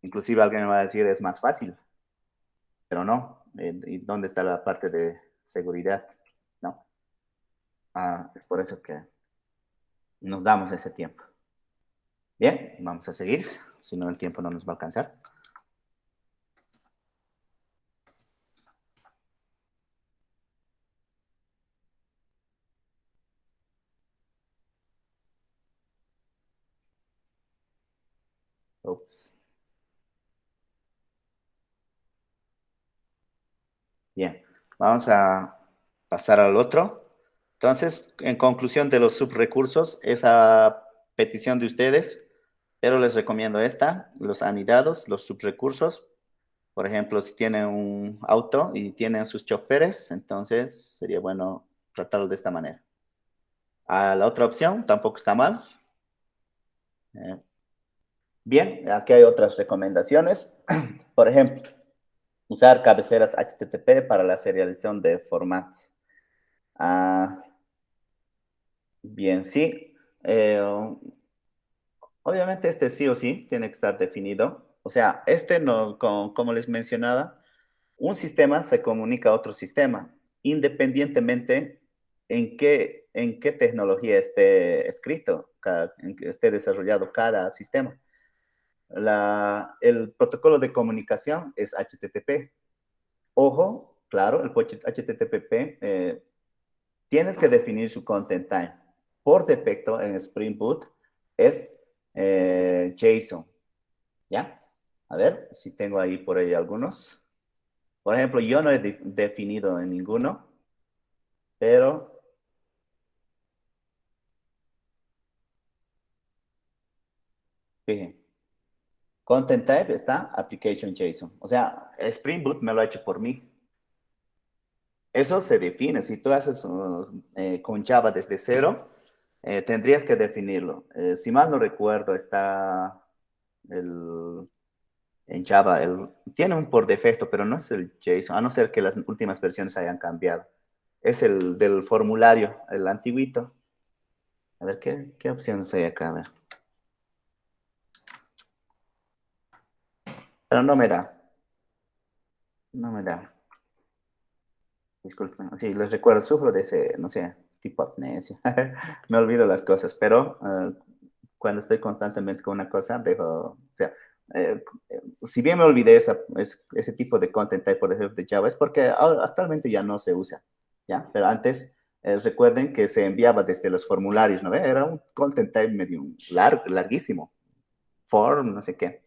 inclusive alguien me va a decir, es más fácil, pero no. ¿Y dónde está la parte de seguridad? ¿No? Es por eso que nos damos ese tiempo. Bien, vamos a seguir, si no el tiempo no nos va a alcanzar. Ups. Bien, vamos a pasar al otro. Entonces, en conclusión de los subrecursos, esa petición de ustedes, pero les recomiendo esta, los anidados, los subrecursos. Por ejemplo, si tienen un auto y tienen sus choferes, entonces sería bueno tratarlo de esta manera. La otra opción tampoco está mal. Bien, aquí hay otras recomendaciones. Por ejemplo, usar cabeceras HTTP para la serialización de formatos. Bien, sí. Obviamente este sí o sí tiene que estar definido. O sea, no, como les mencionaba, un sistema se comunica a otro sistema, independientemente en qué tecnología esté escrito, en que esté desarrollado cada sistema. El protocolo de comunicación es HTTP. Ojo, claro, el HTTP tienes que definir su content time. Por defecto en Spring Boot es JSON. ¿Ya? A ver si tengo ahí por ahí algunos. Por ejemplo, yo no he definido en ninguno, pero fíjense, content type está application JSON. O sea, Spring Boot me lo ha hecho por mí. Eso se define. Si tú haces con Java desde cero, tendrías que definirlo. Si mal no recuerdo, está en Java, tiene un por defecto, pero no es el JSON, a no ser que las últimas versiones hayan cambiado. Es el del formulario, el antiguito. A ver, ¿qué opciones hay acá? A ver. Pero no me da. No me da. Disculpen. Sí, les recuerdo, sufro de ese, no sé, tipo amnesia. Me olvido las cosas, pero cuando estoy constantemente con una cosa, dejo, o sea, si bien me olvidé ese tipo de content type, por ejemplo, de Java, es porque actualmente ya no se usa, ¿ya? Pero antes, recuerden que se enviaba desde los formularios, ¿no ve? Era un content type medio larguísimo, form, no sé qué.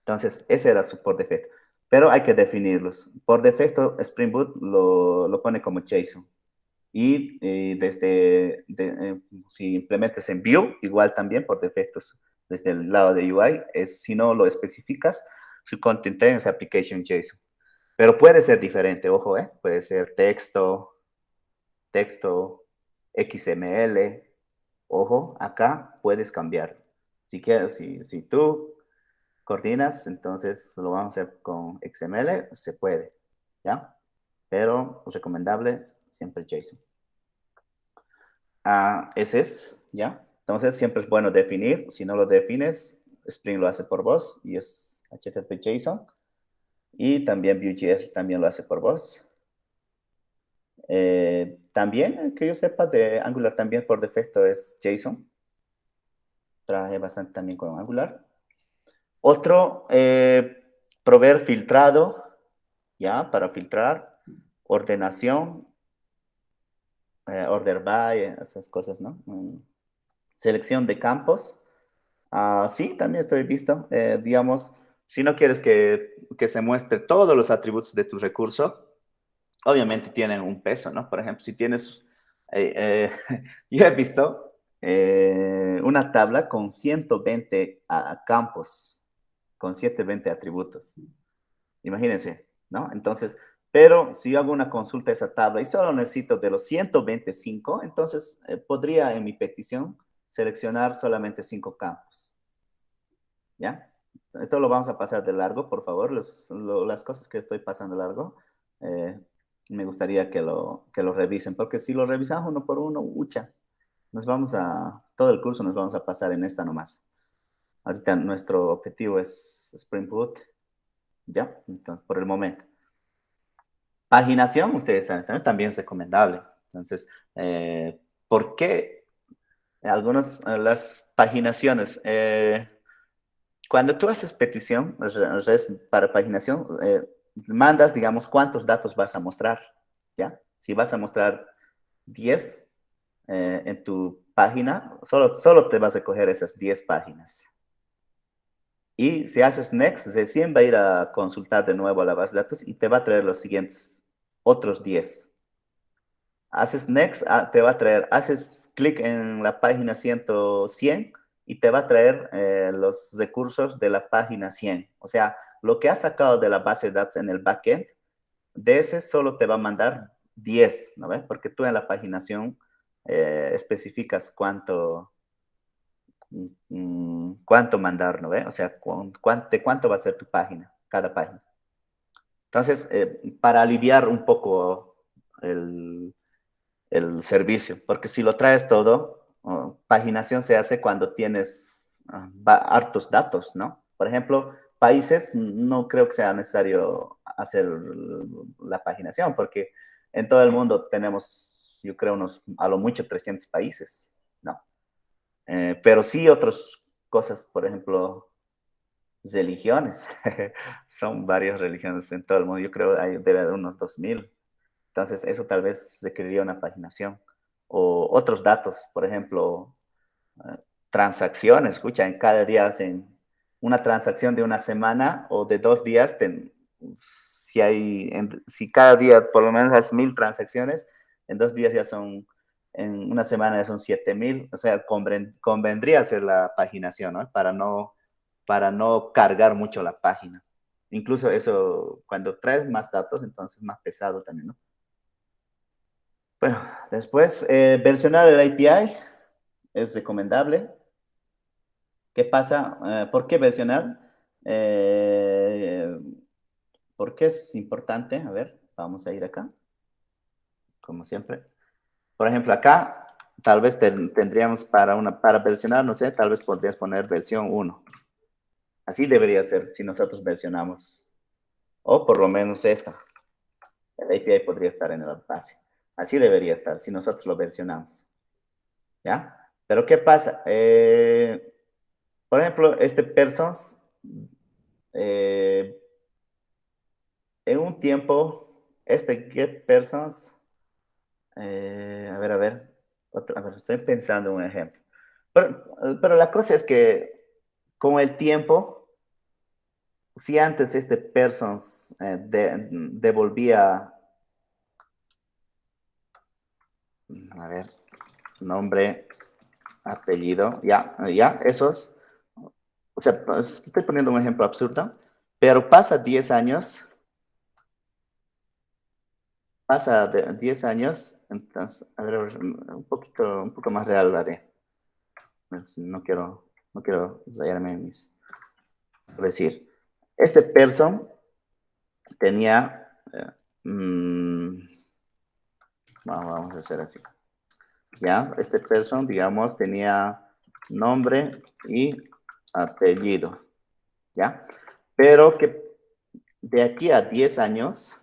Entonces, ese era su por defecto. Pero hay que definirlos. Por defecto, Spring Boot lo pone como JSON. Y si implementas en Vue, igual también por defectos, desde el lado de UI, si no lo especificas, su content type es application JSON. Pero puede ser diferente, ojo, puede ser texto, XML. Ojo, acá puedes cambiar. Si quieres, si tú coordinas, entonces lo vamos a hacer con XML, se puede, ¿ya? Pero recomendable siempre JSON. Ese es, ¿ya? Entonces siempre es bueno definir. Si no lo defines, Spring lo hace por vos y es HTTP JSON. Y también Vue.js también lo hace por vos. También, que yo sepa, de Angular también por defecto es JSON. Trabajé bastante también con Angular. Otro, proveer filtrado, ¿ya? Para filtrar, ordenación, order by, esas cosas, ¿no? Selección de campos. Sí, también estoy visto. Digamos, si no quieres que se muestre todos los atributos de tu recurso, obviamente tienen un peso, ¿no? Por ejemplo, si tienes, yo he visto una tabla con 120 campos, con 120 atributos. Imagínense, ¿no? Entonces, pero si yo hago una consulta a esa tabla y solo necesito de los 125, entonces podría en mi petición seleccionar solamente 5 campos. ¿Ya? Esto lo vamos a pasar de largo, por favor. Las cosas que estoy pasando de largo, me gustaría que lo revisen, porque si lo revisamos uno por uno, ucha, todo el curso nos vamos a pasar en esta nomás. Ahorita nuestro objetivo es Spring Boot, ¿ya? Entonces, por el momento. Paginación, ustedes saben, también es recomendable. Entonces, ¿por qué las paginaciones? Cuando tú haces petición, para paginación, mandas, digamos, cuántos datos vas a mostrar, ¿ya? Si vas a mostrar 10 en tu página, solo te vas a coger esas 10 páginas. Y si haces next, recién va a ir a consultar de nuevo a la base de datos y te va a traer los siguientes, otros 10. Haces next, te va a traer, haces clic en la página 100 y te va a traer los recursos de la página 100. O sea, lo que has sacado de la base de datos en el backend, de ese solo te va a mandar 10, ¿no ves? Porque tú en la paginación especificas cuánto mandar, ¿no ves? O sea, de cuánto va a ser tu página, cada página. Entonces, para aliviar un poco el servicio, porque si lo traes todo, paginación se hace cuando tienes hartos datos, ¿no? Por ejemplo, países, no creo que sea necesario hacer la paginación, porque en todo el mundo tenemos, yo creo, a lo mucho 300 países, ¿no? Pero sí otras cosas, por ejemplo, religiones. Son varias religiones en todo el mundo. Yo creo que debe haber unos 2000. Entonces, eso tal vez requeriría una paginación. O otros datos, por ejemplo, transacciones. Escucha, en cada día hacen una transacción de una semana o de 2 días. Si cada día por lo menos haces 1000 transacciones, en 2 días ya son, en una semana ya son 7000. O sea, convendría hacer la paginación, ¿no? Para no cargar mucho la página. Incluso eso, cuando traes más datos, entonces más pesado también, ¿no? Bueno, después, versionar el API. es recomendable. ¿Qué pasa? ¿Por qué versionar? ¿Por qué es importante? A ver, vamos a ir acá, como siempre. Por ejemplo, acá tal vez tendríamos para versionar, no sé, tal vez podrías poner versión 1. Así debería ser si nosotros versionamos. O por lo menos esta. El API podría estar en la base. Así debería estar si nosotros lo versionamos. ¿Ya? Pero ¿qué pasa? Por ejemplo, este persons, eh, en un tiempo, este get persons, a ver, a ver, estoy pensando en un ejemplo. Pero la cosa es que con el tiempo, si antes este persons devolvía, a ver, nombre, apellido, ya, esos, o sea, pues, estoy poniendo un ejemplo absurdo, pero pasa 10 años, pasa de 10 años, entonces, a ver, un poco más real lo haré. No quiero ensayarme en mis, es decir, este person tenía, vamos a hacer así, ya, este person, digamos, tenía nombre y apellido, ya, pero que de aquí a 10 años,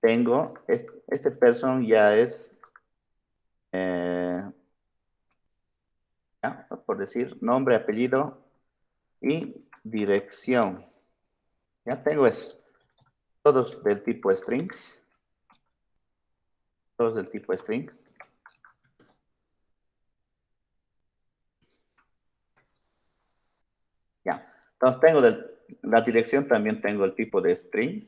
tengo, este person ya es, ya, por decir, nombre, apellido y dirección. Ya tengo eso. Todos del tipo string. Todos del tipo string. Ya. Entonces tengo la dirección, también tengo el tipo de string.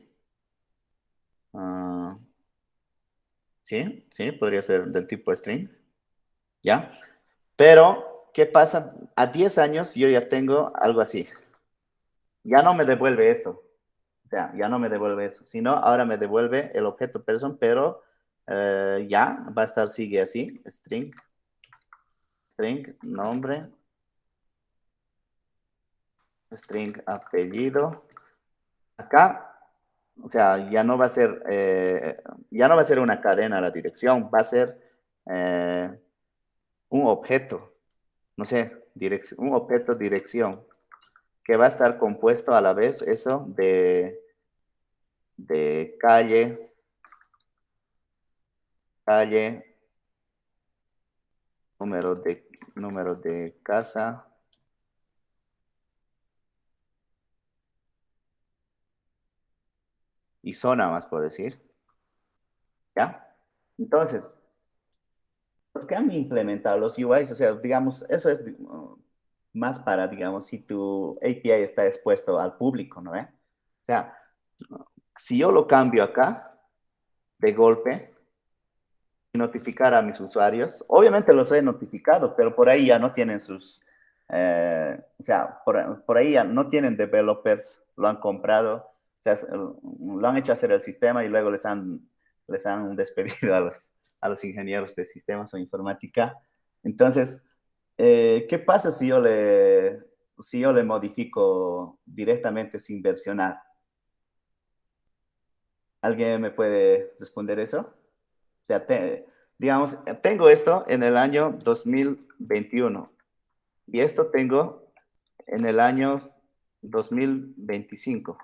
Sí, podría ser del tipo string. ¿Ya? Pero, ¿qué pasa? A 10 años yo ya tengo algo así. Ya no me devuelve esto. O sea, ya no me devuelve eso, sino ahora me devuelve el objeto person, pero ya va a estar, sigue así, string, nombre, string, apellido. Acá, o sea, ya no va a ser una cadena la dirección, va a ser un objeto, no sé, un objeto dirección, que va a estar compuesto a la vez eso de calle, número de casa, y zona más por decir, ¿ya? Entonces, los que han implementado los UIs, o sea, digamos, eso es más para, digamos, si tu API está expuesto al público, ¿no? O sea, si yo lo cambio acá, de golpe, y notificar a mis usuarios, obviamente los he notificado, pero por ahí ya no tienen o sea, por ahí ya no tienen developers, lo han comprado, o sea, lo han hecho hacer el sistema y luego les han despedido a los ingenieros de sistemas o informática. Entonces, ¿qué pasa si yo le modifico directamente sin versionar? ¿Alguien me puede responder eso? O sea, digamos, tengo esto en el año 2021 y esto tengo en el año 2025.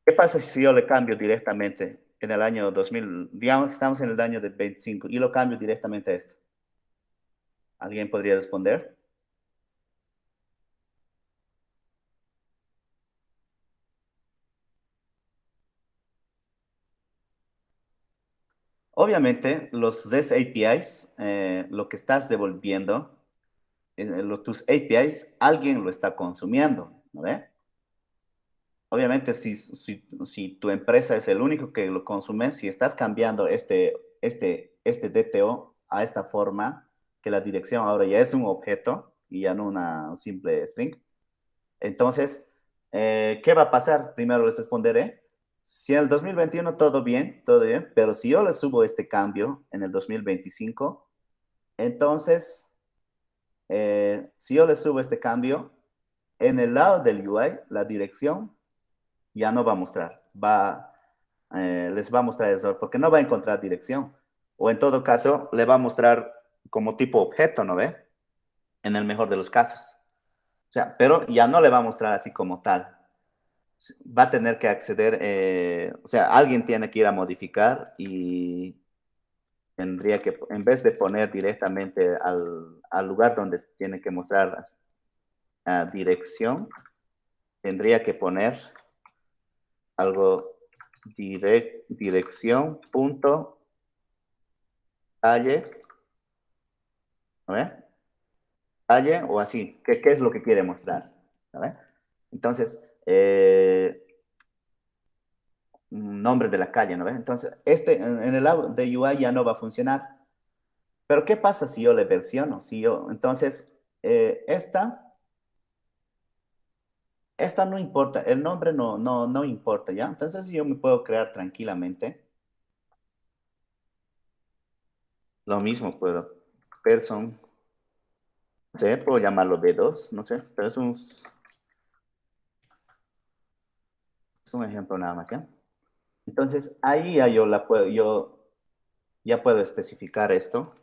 ¿Qué pasa si yo le cambio directamente en el año 2000? Digamos, estamos en el año de 25 y lo cambio directamente a esto. ¿Alguien podría responder? Obviamente, los REST APIs, lo que estás devolviendo, tus APIs, alguien lo está consumiendo, ¿no ve? Obviamente, si tu empresa es el único que lo consume, si estás cambiando este DTO a esta forma, que la dirección ahora ya es un objeto y ya no una simple string, entonces, ¿qué va a pasar? Primero les responderé. Si en el 2021 todo bien, pero si yo le subo este cambio en el 2025, entonces, si yo le subo este cambio, en el lado del UI, la dirección ya no va a mostrar, les va a mostrar error, porque no va a encontrar dirección. O en todo caso, le va a mostrar como tipo objeto, ¿no ve? En el mejor de los casos. O sea, pero ya no le va a mostrar así como tal. Va a tener que acceder, o sea, alguien tiene que ir a modificar y tendría que, en vez de poner directamente al lugar donde tiene que mostrar dirección, tendría que poner algo dirección punto calle, ¿no ve? Calle o así, ¿qué es lo que quiere mostrar? ¿No ve? Entonces, nombre de la calle, ¿no ve? Entonces, en el lado de UI ya no va a funcionar. Pero ¿qué pasa si yo le versiono? Entonces, esta no importa, el nombre no importa, ¿ya? Entonces yo me puedo crear tranquilamente. Lo mismo puedo, person, no sé, puedo llamarlo B2, no sé, pero es un ejemplo nada más, ¿ya? Entonces, ahí ya yo ya puedo especificar esto.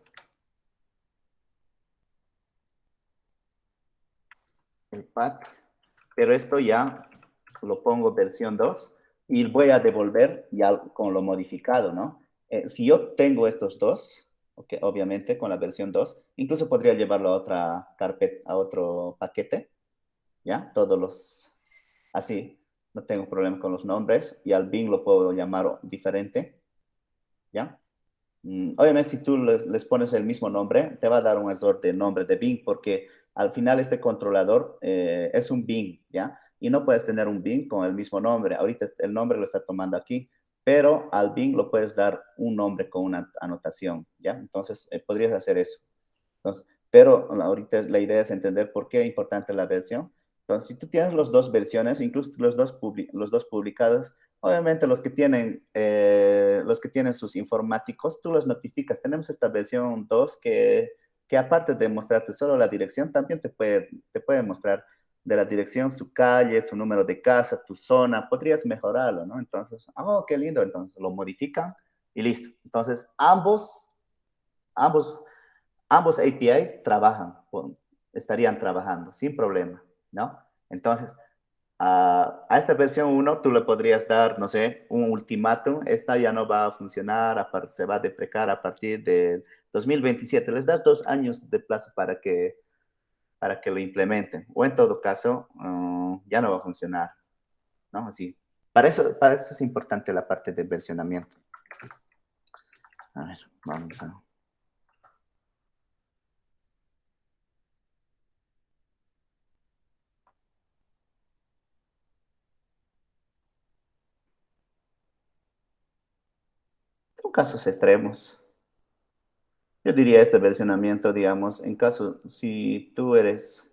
El pack, pero esto ya lo pongo versión 2 y voy a devolver ya con lo modificado, ¿no? Si yo tengo estos dos, okay, obviamente con la versión 2, incluso podría llevarlo a otra carpeta, a otro paquete, ¿ya? Así, no tengo problema con los nombres y al bin lo puedo llamar diferente, ¿ya? Obviamente, si tú les pones el mismo nombre, te va a dar un error de nombre de Bing, porque al final este controlador es un Bing, ¿ya? Y no puedes tener un Bing con el mismo nombre. Ahorita el nombre lo está tomando aquí, pero al Bing lo puedes dar un nombre con una anotación, ¿ya? Entonces, podrías hacer eso. Entonces, pero ahorita la idea es entender por qué es importante la versión. Entonces, si tú tienes las dos versiones, incluso los dos publicados, obviamente los que tienen sus informáticos, tú los notificas. Tenemos esta versión 2 que aparte de mostrarte solo la dirección, también te puede mostrar de la dirección su calle, su número de casa, tu zona. Podrías mejorarlo, ¿no? Entonces, oh, qué lindo. Entonces, lo modifican y listo. Entonces, ambos ambos APIs estarían trabajando sin problema, ¿no? Entonces, a esta versión 1 tú le podrías dar, no sé, un ultimátum, esta ya no va a funcionar, se va a deprecar a partir de 2027. Les das 2 años de plazo para que lo implementen, o en todo caso, ya no va a funcionar, ¿no? Así. Para eso es importante la parte de versionamiento. A ver, vamos a... Son casos extremos. Yo diría este versionamiento, digamos, en caso, si tus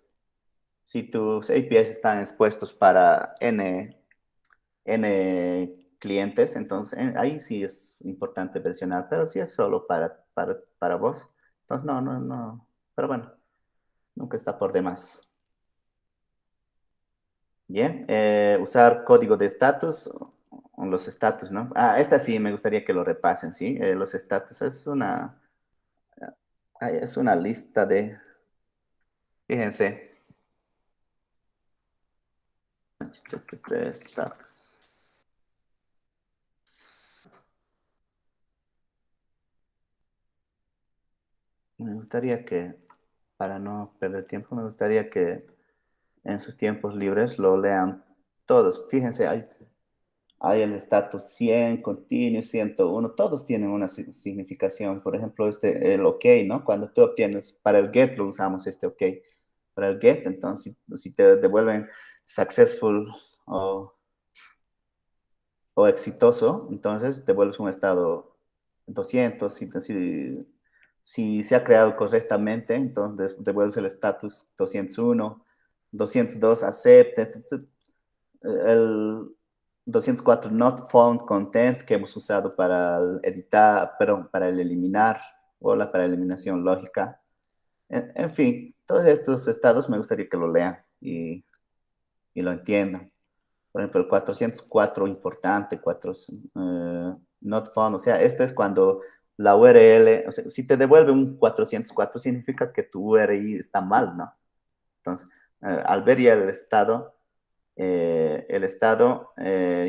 APIs están expuestos para N clientes, entonces ahí sí es importante versionar, pero si es solo para vos, entonces no, pero bueno, nunca está por demás. Bien, usar código de estatus, o los estatus, ¿no? Esta sí me gustaría que lo repasen, ¿sí? Los estatus es una lista fíjense, HTTP status. Me gustaría que, para no perder tiempo, me gustaría que en sus tiempos libres lo lean todos. Fíjense, hay el estatus 100, continuo, 101, todos tienen una significación. Por ejemplo, el OK, ¿no? Cuando tú obtienes, para el GET lo usamos este OK. Para el GET, entonces, si te devuelven successful o exitoso, entonces devuelves un estado 200. Si se ha creado correctamente, entonces devuelves el estatus 201, 202 acepta. Entonces, el, 204 not found content que hemos usado para el editar, perdón, para el eliminar o para eliminación lógica. En fin, todos estos estados me gustaría que lo lean y lo entiendan. Por ejemplo, el 404 importante, not found, o sea, esto es cuando la URL, o sea, si te devuelve un 404 significa que tu URI está mal, ¿no? Entonces, al ver ya el estado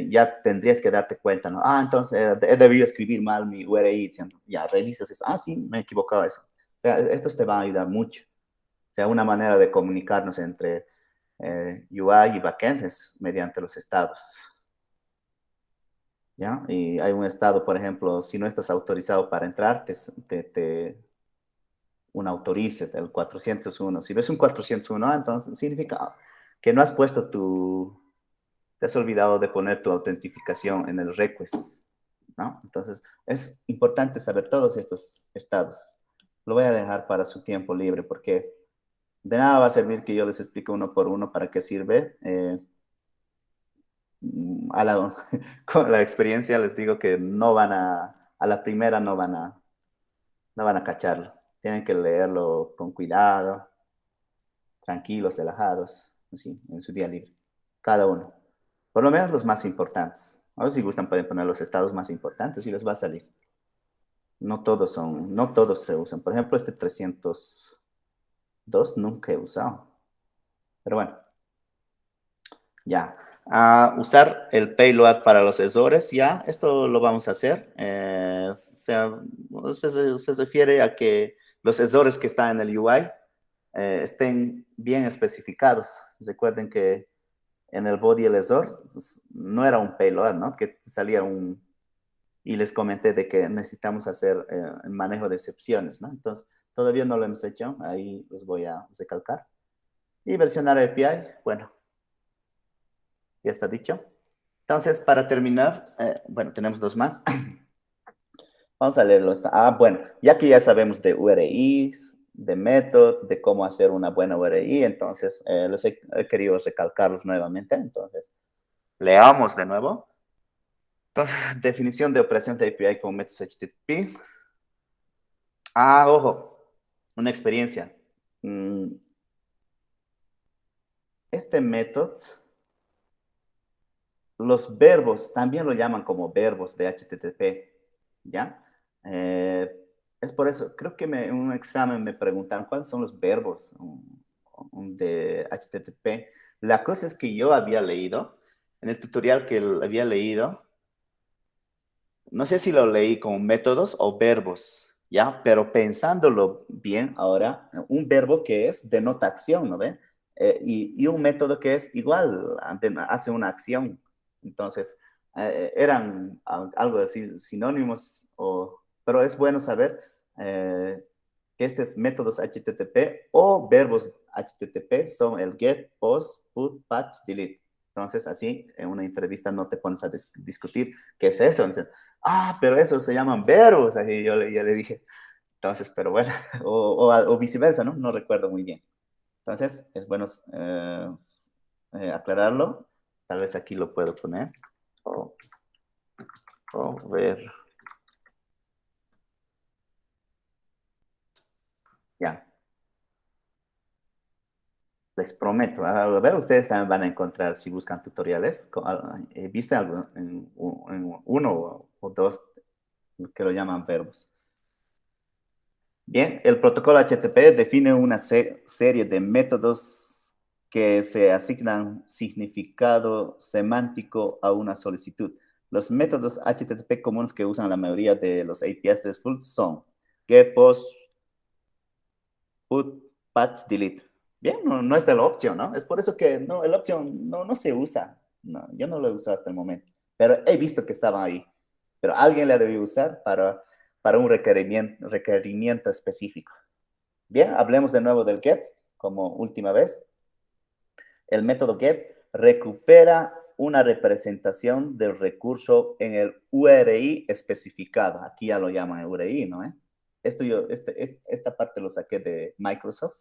ya tendrías que darte cuenta, ¿no? Ah, entonces he debido escribir mal mi URI, ya revisas eso. Ah, sí, me he equivocado eso. O sea, estos te van a ayudar mucho. O sea, una manera de comunicarnos entre UI y backend es mediante los estados. ¿Ya? Y hay un estado, por ejemplo, si no estás autorizado para entrar, un autorice del 401. Si ves un 401, entonces significa que no has puesto te has olvidado de poner tu autentificación en el request, ¿no? Entonces, es importante saber todos estos estados. Lo voy a dejar para su tiempo libre porque de nada va a servir que yo les explique uno por uno para qué sirve. Con la experiencia les digo que no van a la primera no van a cacharlo. Tienen que leerlo con cuidado, tranquilos, relajados, así, en su día libre. Cada uno. Por lo menos los más importantes. Ahora si gustan pueden poner los estados más importantes y les va a salir. No todos se usan. Por ejemplo, este 302 nunca he usado. Pero bueno, ya. Usar el payload para los errores, ya, esto lo vamos a hacer. O sea, se refiere a que los errores que están en el UI estén bien especificados. Recuerden que en el body el error no era un payload, ¿no? Que salía y les comenté de que necesitamos hacer el manejo de excepciones, ¿no? Entonces, todavía no lo hemos hecho, ahí los voy a recalcar. Y versionar API, bueno, ya está dicho. Entonces, para terminar, bueno, tenemos dos más. Vamos a leerlo. Bueno, ya que ya sabemos de URIs, de método, de cómo hacer una buena URI, entonces les he querido recalcarlos nuevamente. Entonces, leamos de nuevo. Entonces, definición de operación de API como métodos HTTP. Ojo, una experiencia. Este método, los verbos también lo llaman como verbos de HTTP, ¿ya? Es por eso, creo que en un examen me preguntaron cuáles son los verbos de HTTP. La cosa es que yo había leído, en el tutorial que había leído, no sé si lo leí como métodos o verbos, ¿ya? Pero pensándolo bien ahora, un verbo que es denota acción, ¿no ve? Y un método que es igual, hace una acción. Entonces, eran algo así, sinónimos, pero es bueno saber que estos métodos HTTP o verbos HTTP son el get, post, put, patch, delete. Entonces, así, en una entrevista no te pones a discutir qué es eso. Entonces, pero eso se llaman verbos. Así yo le dije. Entonces, pero bueno, o viceversa, ¿no? No recuerdo muy bien. Entonces, es bueno aclararlo. Tal vez aquí lo puedo poner. Ver. Ya. Les prometo. A ver, ustedes también van a encontrar, si buscan tutoriales, he visto algo en uno o dos que lo llaman verbos. Bien, el protocolo HTTP define una serie de métodos que se asignan significado semántico a una solicitud. Los métodos HTTP comunes que usan la mayoría de los APIs de default son get, post, put, patch, delete. Bien, no es de la opción, ¿no? Es por eso que no, el option no se usa. No, yo no lo he usado hasta el momento, pero he visto que estaba ahí. Pero alguien la debió usar para un requerimiento específico. Bien, hablemos de nuevo del get como última vez. El método get recupera una representación del recurso en el URI especificado. Aquí ya lo llaman URI, ¿no? Esta parte lo saqué de Microsoft.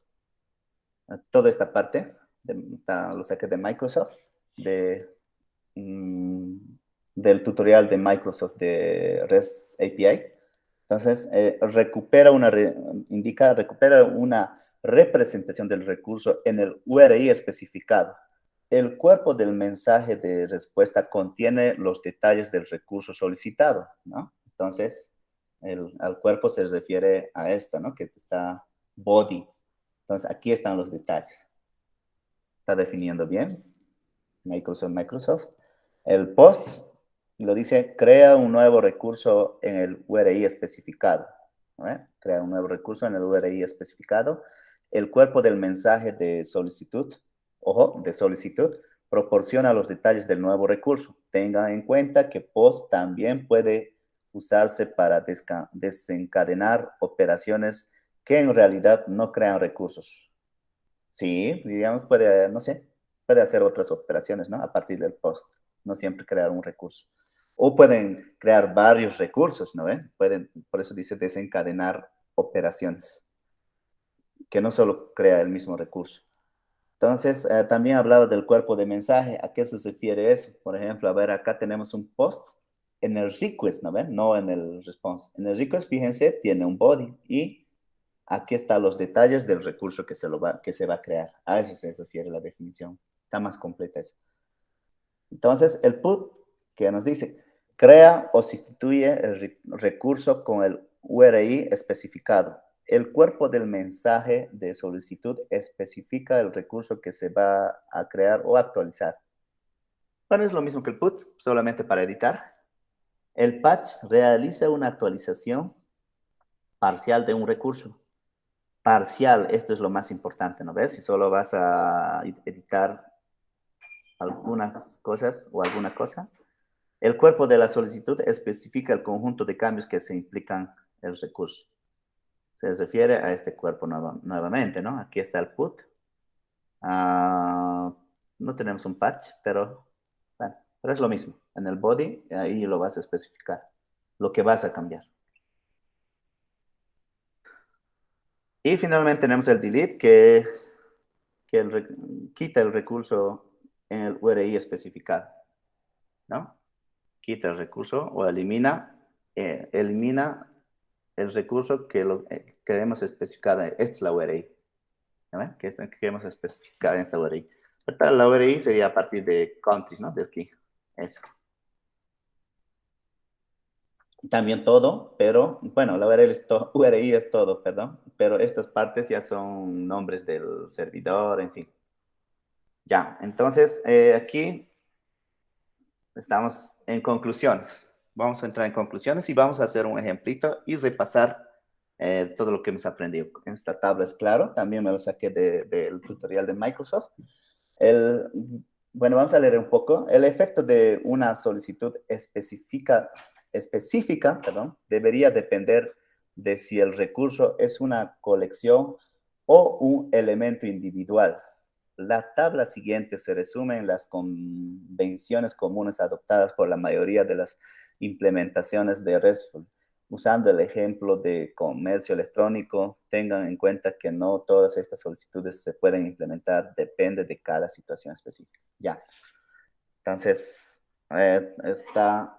Toda esta parte lo saqué de Microsoft, de del tutorial de Microsoft de REST API. Entonces, recupera una representación del recurso en el URI especificado. El cuerpo del mensaje de respuesta contiene los detalles del recurso solicitado, ¿no? Entonces, al cuerpo se refiere a esto, ¿no? Que está body. Entonces, aquí están los detalles. Está definiendo bien. Microsoft. El post lo dice, crea un nuevo recurso en el URI especificado. ¿No? Crea un nuevo recurso en el URI especificado. El cuerpo del mensaje de solicitud, ojo, de solicitud, proporciona los detalles del nuevo recurso. Tengan en cuenta que post también puede usarse para desencadenar operaciones que en realidad no crean recursos. Sí, digamos, puede, no sé, puede hacer otras operaciones, ¿no? A partir del post, no siempre crear un recurso. O pueden crear varios recursos, ¿no? Pueden, por eso dice desencadenar operaciones, que no solo crea el mismo recurso. Entonces, también hablaba del cuerpo de mensaje. ¿A qué se refiere eso? Por ejemplo, a ver, acá tenemos un post en el request, ¿no ven? No en el response. En el request, fíjense, tiene un body y aquí están los detalles del recurso que se va a crear. A eso se refiere la definición. Está más completa eso. Entonces, el put, que nos dice, crea o sustituye el recurso con el URI especificado. El cuerpo del mensaje de solicitud especifica el recurso que se va a crear o actualizar. Bueno, es lo mismo que el put, solamente para editar. El patch realiza una actualización parcial de un recurso. Parcial, esto es lo más importante, ¿no ves? Si solo vas a editar algunas cosas o alguna cosa, el cuerpo de la solicitud especifica el conjunto de cambios que se implican el recurso. Se refiere a este cuerpo nuevamente, ¿no? Aquí está el put. No tenemos un patch, pero, bueno, pero es lo mismo. En el body, ahí lo vas a especificar, lo que vas a cambiar. Y finalmente tenemos el delete, que quita el recurso en el URI especificado, ¿no? Quita el recurso o elimina el recurso que queremos especificar. Esta es la URI, ¿no? Que queremos especificar en esta URI. La URI sería a partir de countries, ¿no? De aquí, eso. También todo, pero, bueno, la URI es todo, perdón, pero estas partes ya son nombres del servidor, en fin. Ya, entonces, aquí estamos en conclusiones. Vamos a entrar en conclusiones y vamos a hacer un ejemplito y repasar todo lo que hemos aprendido. Esta tabla es claro, también me lo saqué del tutorial de Microsoft. Bueno, vamos a leer un poco. El efecto de una solicitud específica, debería depender de si el recurso es una colección o un elemento individual. La tabla siguiente se resume en las convenciones comunes adoptadas por la mayoría de las implementaciones de RESTful. Usando el ejemplo de comercio electrónico, tengan en cuenta que no todas estas solicitudes se pueden implementar, depende de cada situación específica. Ya. Entonces, está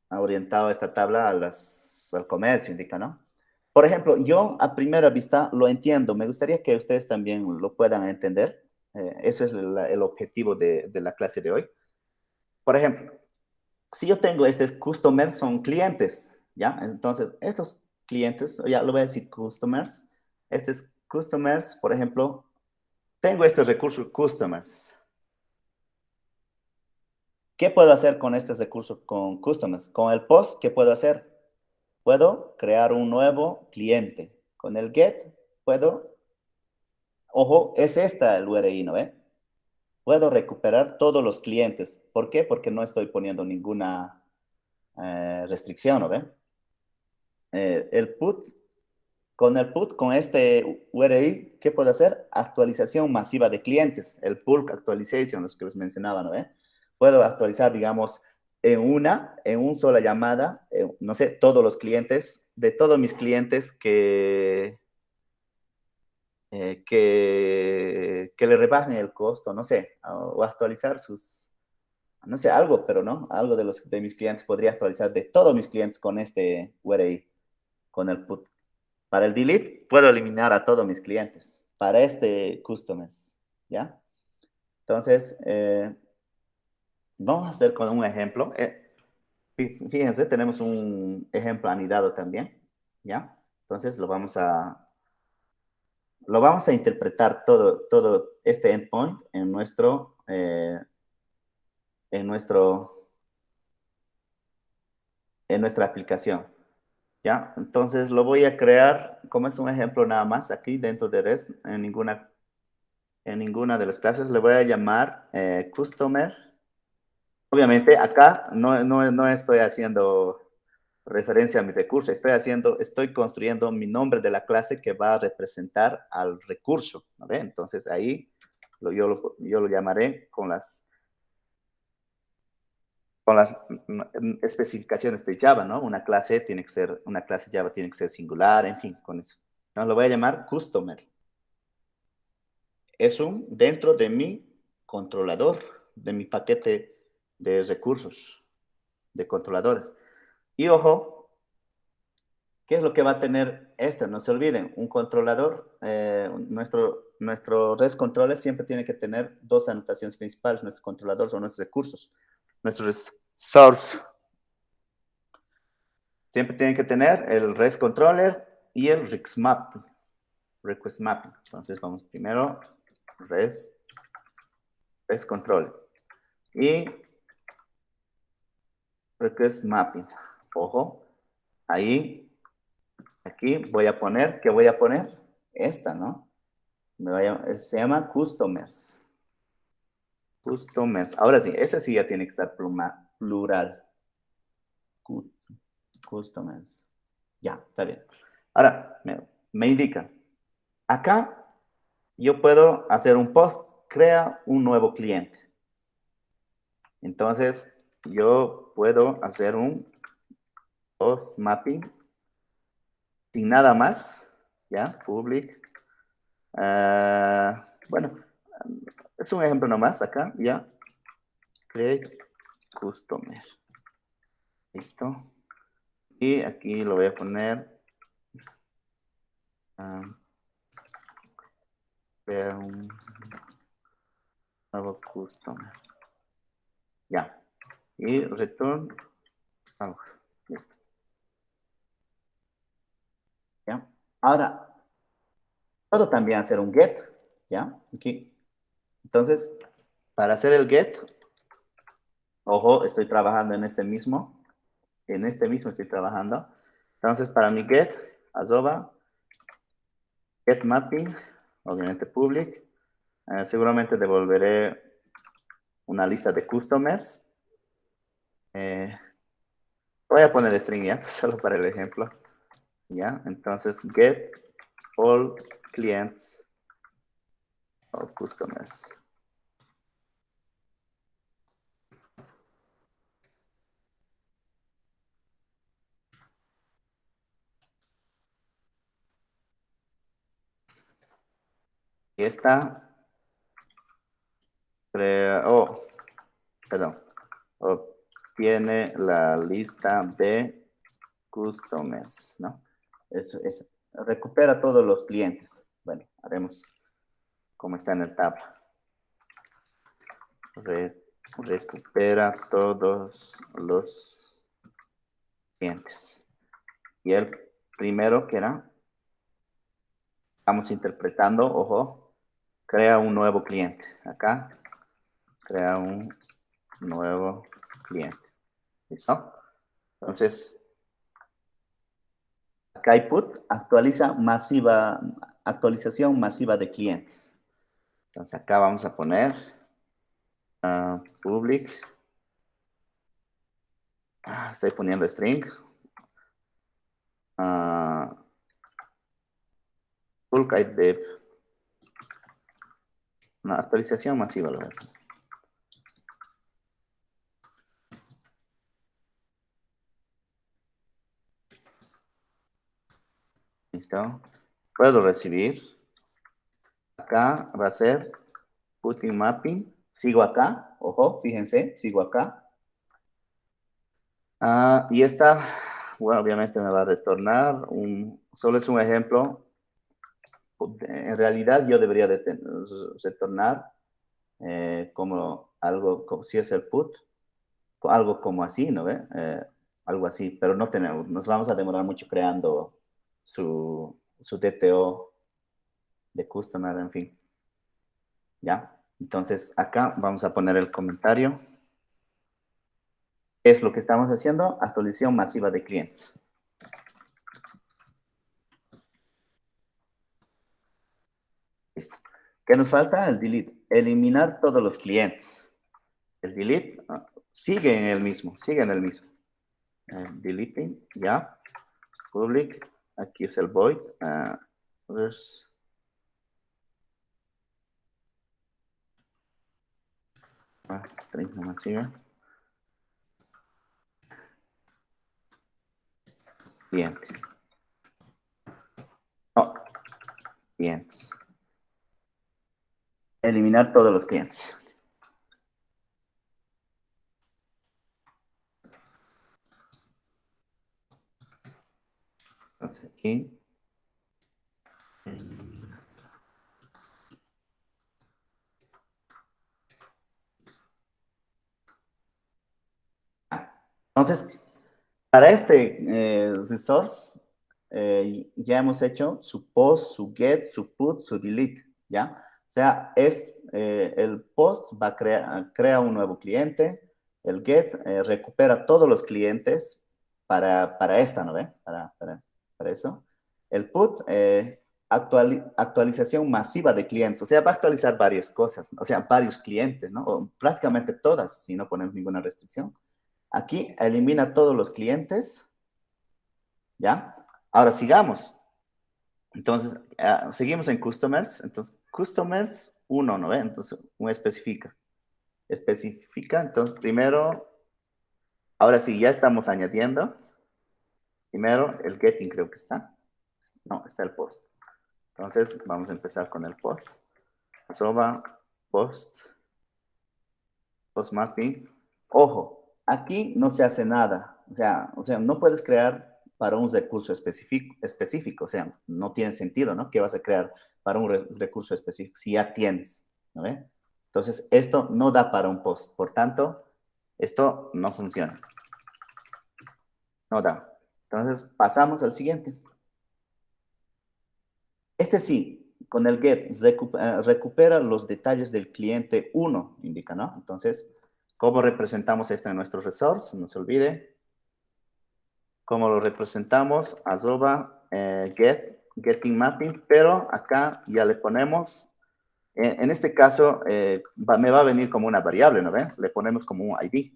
orientado esta tabla al comercio, indica, ¿no? Por ejemplo, yo a primera vista lo entiendo. Me gustaría que ustedes también lo puedan entender. Eso es el objetivo de la clase de hoy. Por ejemplo, si yo tengo customers, son clientes, ¿ya? Entonces, estos clientes, ya lo voy a decir customers. Estos customers, por ejemplo, tengo este recurso customers. ¿Qué puedo hacer con este recurso con customers? Con el post, ¿qué puedo hacer? Puedo crear un nuevo cliente. Con el get, puedo, ojo, es esta el URI, ¿no? Puedo recuperar todos los clientes. ¿Por qué? Porque no estoy poniendo ninguna restricción, ¿no? Con este URI, ¿qué puedo hacer? Actualización masiva de clientes, el bulk actualization, los que les mencionaba, ¿no? Puedo actualizar, digamos, en una sola llamada, no sé, todos los clientes, de todos mis clientes que le rebajen el costo, no sé, o actualizar no sé, algo, pero no, algo de mis clientes podría actualizar de todos mis clientes con este URI, con el put. Para el delete puedo eliminar a todos mis clientes. Para este customers, ¿ya? Entonces, vamos a hacer con un ejemplo. Fíjense, tenemos un ejemplo anidado también, ¿ya? Entonces lo vamos a interpretar todo este endpoint en nuestra aplicación, ¿ya? Entonces lo voy a crear, como es un ejemplo nada más, aquí dentro de REST, en ninguna de las clases le voy a llamar customer. Obviamente acá no estoy haciendo referencia a mi recurso, estoy construyendo mi nombre de la clase que va a representar al recurso, ¿no ve? Entonces ahí yo lo llamaré con las especificaciones de Java, ¿no? Una clase Java tiene que ser singular, en fin, con eso. Entonces lo voy a llamar customer. Es dentro de mi controlador, de mi paquete de recursos, de controladores. Y ojo, ¿qué es lo que va a tener este? No se olviden, un controlador, nuestro REST controller siempre tiene que tener dos anotaciones principales. Nuestros controladores son nuestros recursos. Nuestros source siempre tienen que tener el REST controller y el request mapping. Entonces vamos primero REST controller y request mapping. Ojo, ahí, aquí voy a poner, ¿qué voy a poner? Esta, ¿no? Se llama customers. Customers. Ahora sí, ese sí ya tiene que estar plural. Customers. Ya, está bien. Ahora, me indica. Acá yo puedo hacer un post, crea un nuevo cliente. Entonces, yo puedo hacer un post mapping sin nada más, ¿ya? Public. Bueno, es un ejemplo nomás acá, ¿ya? Create customer. Listo. Y aquí lo voy a poner. Crea un nuevo customer. Ya. Y return. Listo. ¿Ya? Ahora, puedo también hacer un get, ¿ya? Aquí. Entonces, para hacer el get, ojo, estoy trabajando en este mismo estoy trabajando. Entonces, para mi get, get mapping, obviamente public, seguramente devolveré una lista de customers. Voy a poner string ya, solo para el ejemplo. Ya, entonces get all clients or customers. Y esta obtiene la lista de customers, ¿no? Eso es, recupera todos los clientes. Bueno, haremos como está en el tab. Recupera todos los clientes. Y el primero que era, estamos interpretando, ojo, crea un nuevo cliente. Acá, crea un nuevo cliente. ¿Listo? Entonces, acá hay put, actualización masiva de clientes. Entonces acá vamos a poner public. Estoy poniendo string. Bulk dev. Una actualización masiva, la verdad. ¿Listo? Puedo recibir. Acá va a ser putting mapping Sigo acá, ojo, fíjense, sigo acá. Y esta, bueno, obviamente me va a retornar, solo es un ejemplo. En realidad yo debería de retornar como algo, como si es el put, algo como así, ¿no ve? Algo así, pero no tenemos, nos vamos a demorar mucho creando su DTO de customer, en fin. ¿Ya? Entonces acá vamos a poner el comentario. Es lo que estamos haciendo, actualización masiva de clientes. Listo. ¿Qué nos falta? El delete. Eliminar todos los clientes. El delete sigue en el mismo, sigue en el mismo. Deleting, ya. Public, aquí es el void. String nomás sigue. Cliente. No, clientes. Eliminar todos los clientes. Entonces aquí. Entonces, para este resource, ya hemos hecho su post, su get, su put, su delete, ¿ya? O sea, el post va a crea un nuevo cliente, el get recupera todos los clientes para esta, ¿no ve? Para eso. El put, actualización masiva de clientes, o sea, va a actualizar varias cosas, o sea, varios clientes, ¿no? O prácticamente todas, si no ponemos ninguna restricción. Aquí elimina todos los clientes, ¿ya? Ahora sigamos. Entonces, seguimos en customers. Entonces, customers 1, ¿no ve? Entonces, un especifica. Especifica, entonces, primero, ahora sí, ya estamos añadiendo. Primero, el getting creo que está. No, está el post. Entonces, vamos a empezar con el post. Arroba post mapping. Ojo, aquí no se hace nada. O sea, no puedes crear para un recurso específico. O sea, no tiene sentido, ¿no? ¿Qué vas a crear para un recurso específico si ya tienes? ¿No ve? Entonces, esto no da para un post. Por tanto, esto no funciona. No da. Entonces, pasamos al siguiente. Este sí, con el get recupera los detalles del cliente 1, indica, ¿no? Entonces, ¿cómo representamos esto en nuestro resource? No se olvide. ¿Cómo lo representamos? Arroba getting mapping, pero acá ya le ponemos, en este caso, me va a venir como una variable, ¿no ven? Le ponemos como un ID.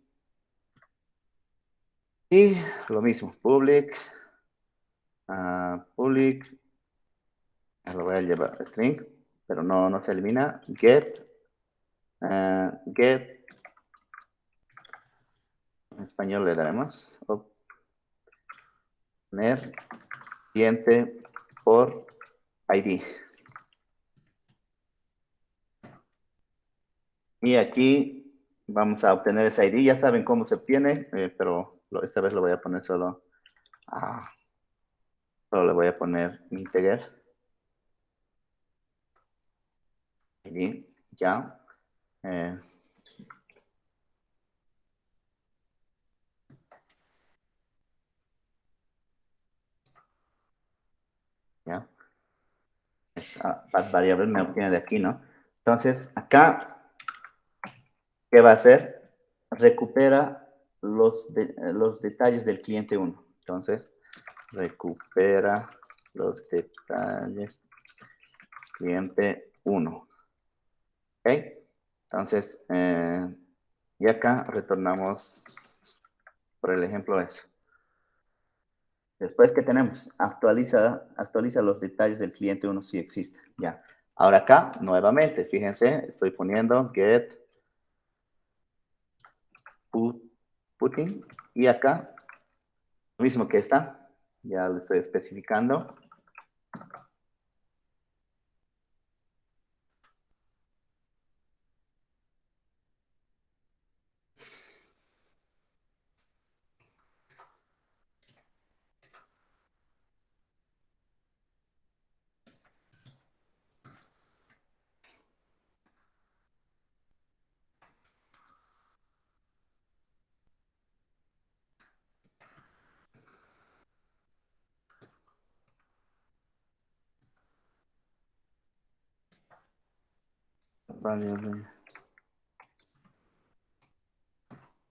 Y lo mismo, public, lo voy a llevar string, pero no se elimina, get, en español le daremos, obtener cliente por ID. Y aquí vamos a obtener ese ID. Ya saben cómo se obtiene, pero esta vez lo voy a poner solo le voy a poner integer. ID, ya. Ya. Esta variable me obtiene de aquí, ¿no? Entonces, acá, ¿qué va a hacer? Recupera los detalles del cliente 1. Entonces, recupera los detalles cliente 1. ¿Ok? Entonces, y acá retornamos, por el ejemplo, eso. Después, ¿qué tenemos? Actualiza los detalles del cliente 1 si existe. Ya. Ahora acá, nuevamente, fíjense, estoy poniendo get putting. Y acá, lo mismo que está. Ya lo estoy especificando. variable.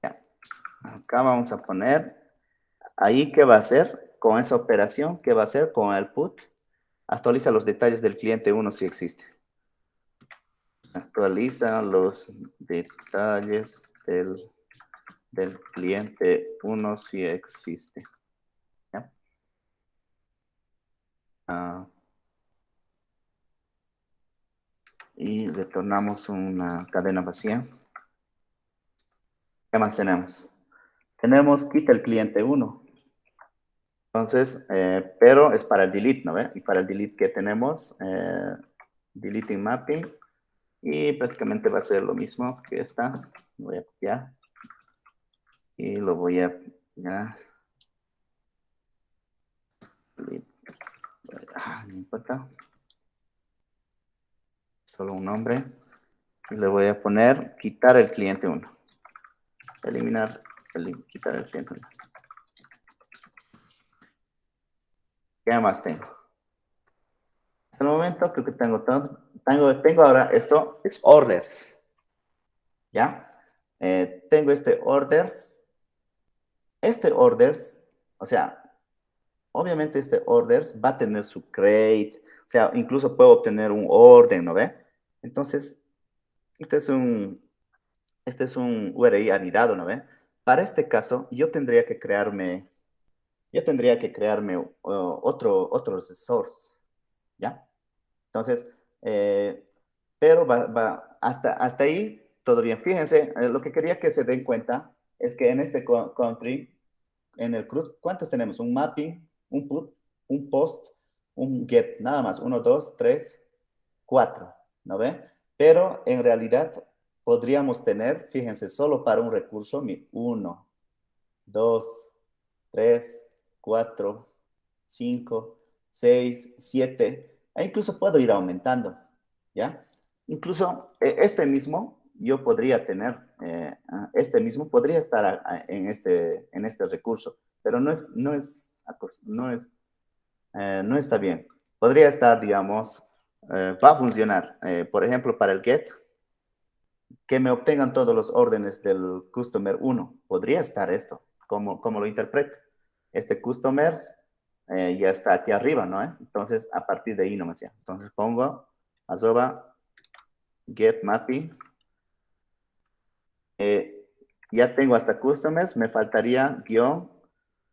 Ya. Acá vamos a poner, ahí, ¿qué va a hacer con esa operación? ¿Qué va a hacer con el put? Actualiza los detalles del cliente 1 si existe. Actualiza los detalles del cliente 1 si existe. ¿Ya? Y retornamos una cadena vacía. ¿Qué más tenemos? Tenemos quita el cliente 1. Entonces, pero es para el delete, ¿no ve? Y para el delete que tenemos, deleting mapping, y prácticamente va a ser lo mismo que esta. Lo voy a copiar y lo voy a ya. No importa. Solo un nombre. Y le voy a poner quitar el cliente 1. Eliminar, quitar el cliente 1. ¿Qué más tengo? Hasta el momento creo que tengo todo. Tengo ahora esto, es orders. ¿Ya? Tengo este orders. Este orders, o sea, obviamente este orders va a tener su crate, o sea, incluso puedo obtener un orden, ¿no ve? Entonces, este es un URI anidado, ¿no ve? Para este caso, yo tendría que crearme otro source, ¿ya? Entonces, pero hasta ahí todo bien. Fíjense, lo que quería que se den cuenta es que en este country, en el CRUD, ¿cuántos tenemos? Un mapping, un put, un post, un get, nada más. 1, 2, 3, 4, ¿no ve? Pero en realidad podríamos tener, fíjense, solo para un recurso, 1, 2, 3, 4, 5, 6, 7, e incluso puedo ir aumentando, ¿ya? Incluso este mismo, yo podría tener, este mismo podría estar en este recurso, pero no está bien. Podría estar, digamos, va a funcionar, por ejemplo, para el get, que me obtengan todos los órdenes del customer 1. Podría estar esto, como lo interpreto. Este customers ya está aquí arriba, ¿no? Entonces, a partir de ahí no me decía. Entonces, pongo get mapping. Ya tengo hasta customers, me faltaría guión,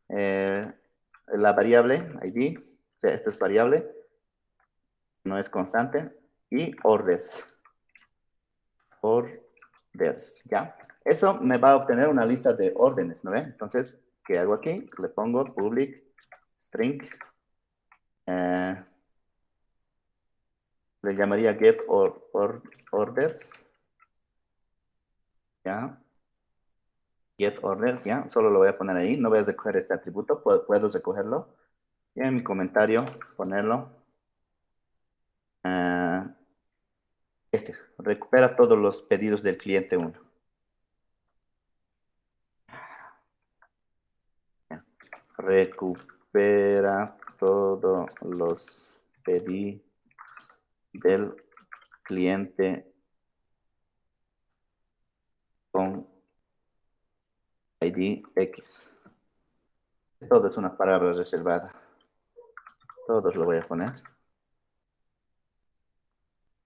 la variable ID, o sea, esta es variable, no es constante, y orders. Orders, ¿ya? Eso me va a obtener una lista de órdenes, ¿no ve? Entonces, ¿qué hago aquí? Le pongo public string. Le llamaría get orders. ¿Ya? Get orders, ¿ya? Solo lo voy a poner ahí. No voy a recoger este atributo. Puedo recogerlo. Y en mi comentario, ponerlo. Recupera todos los pedidos del cliente 1. Recupera todos los pedidos del cliente con ID X. Todo es una palabra reservada. Todos lo voy a poner.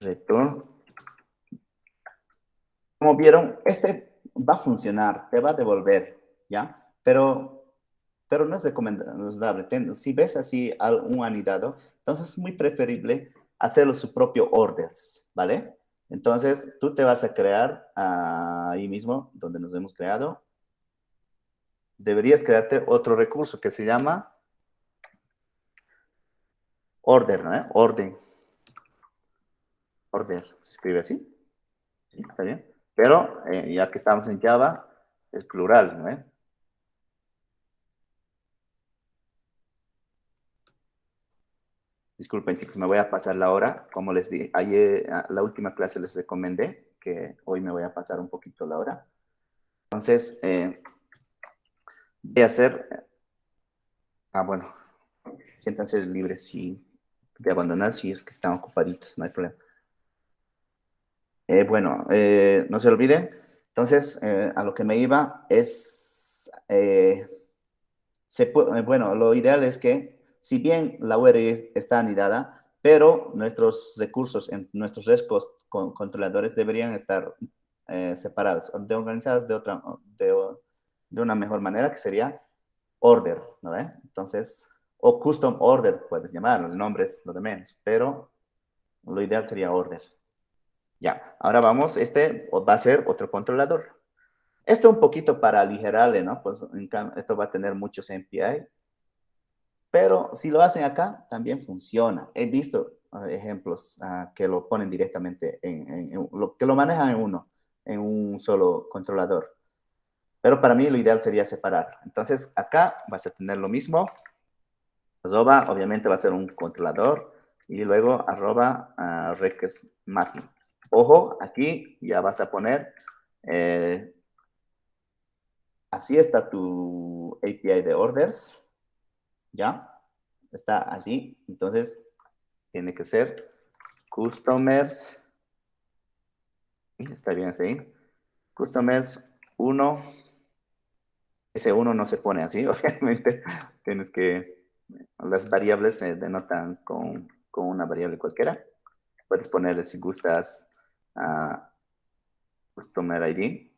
Return. Como vieron, este va a funcionar, te va a devolver, ¿ya? Pero no es recomendable. Si ves así un anidado, entonces es muy preferible hacerlo su propio orders, ¿vale? Entonces, tú te vas a crear ahí mismo, donde nos hemos creado. Deberías crearte otro recurso que se llama order, ¿no? Orden. Order, ¿se escribe así? Sí, está bien. Pero, ya que estamos en Java, es plural, ¿no? Disculpen, chicos, me voy a pasar la hora. Como les dije, ayer, la última clase les recomendé que hoy me voy a pasar un poquito la hora. Entonces, voy a hacer... bueno, siéntanse libres de abandonar si es que están ocupaditos, no hay problema. Bueno, no se olviden. Entonces, a lo que me iba es, bueno, lo ideal es que, si bien la URI está anidada, pero nuestros recursos en nuestros restos controladores deberían estar separados, organizados de una mejor manera, que sería order, ¿no ve? Entonces, o custom order, puedes llamarlo, el nombre es lo de menos, pero lo ideal sería order. Ya, ahora vamos, este va a ser otro controlador. Esto un poquito para aligerarle, ¿no? Pues esto va a tener muchos MPI, pero si lo hacen acá, también funciona. He visto ejemplos que lo ponen directamente, que lo manejan en un solo controlador. Pero para mí lo ideal sería separar. Entonces acá vas a tener lo mismo. Arroba, obviamente va a ser un controlador. Y luego arroba request mapping. Ojo, aquí ya vas a poner, así está tu API de orders. ¿Ya? Está así. Entonces, tiene que ser customers. Está bien así. Customers 1. Ese 1 no se pone así, obviamente. Tienes que, las variables se denotan con una variable cualquiera. Puedes ponerle, si gustas, customer ID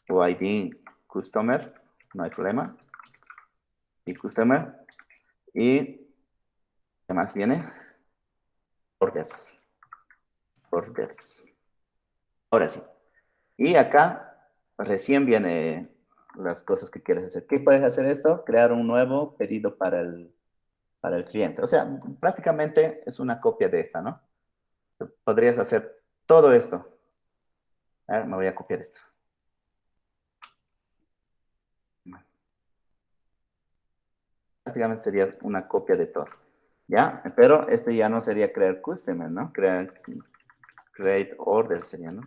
o ID customer, no hay problema. Y customer. Y, ¿qué más viene? Orders. Orders. Ahora sí. Y acá recién viene las cosas que quieres hacer. ¿Qué puedes hacer esto? Crear un nuevo pedido para el cliente. O sea, prácticamente es una copia de esta, ¿no? Podrías hacer todo esto. A ver, me voy a copiar esto. Prácticamente sería una copia de todo. ¿Ya? Pero este ya no sería crear customer, ¿no? Create order sería, ¿no?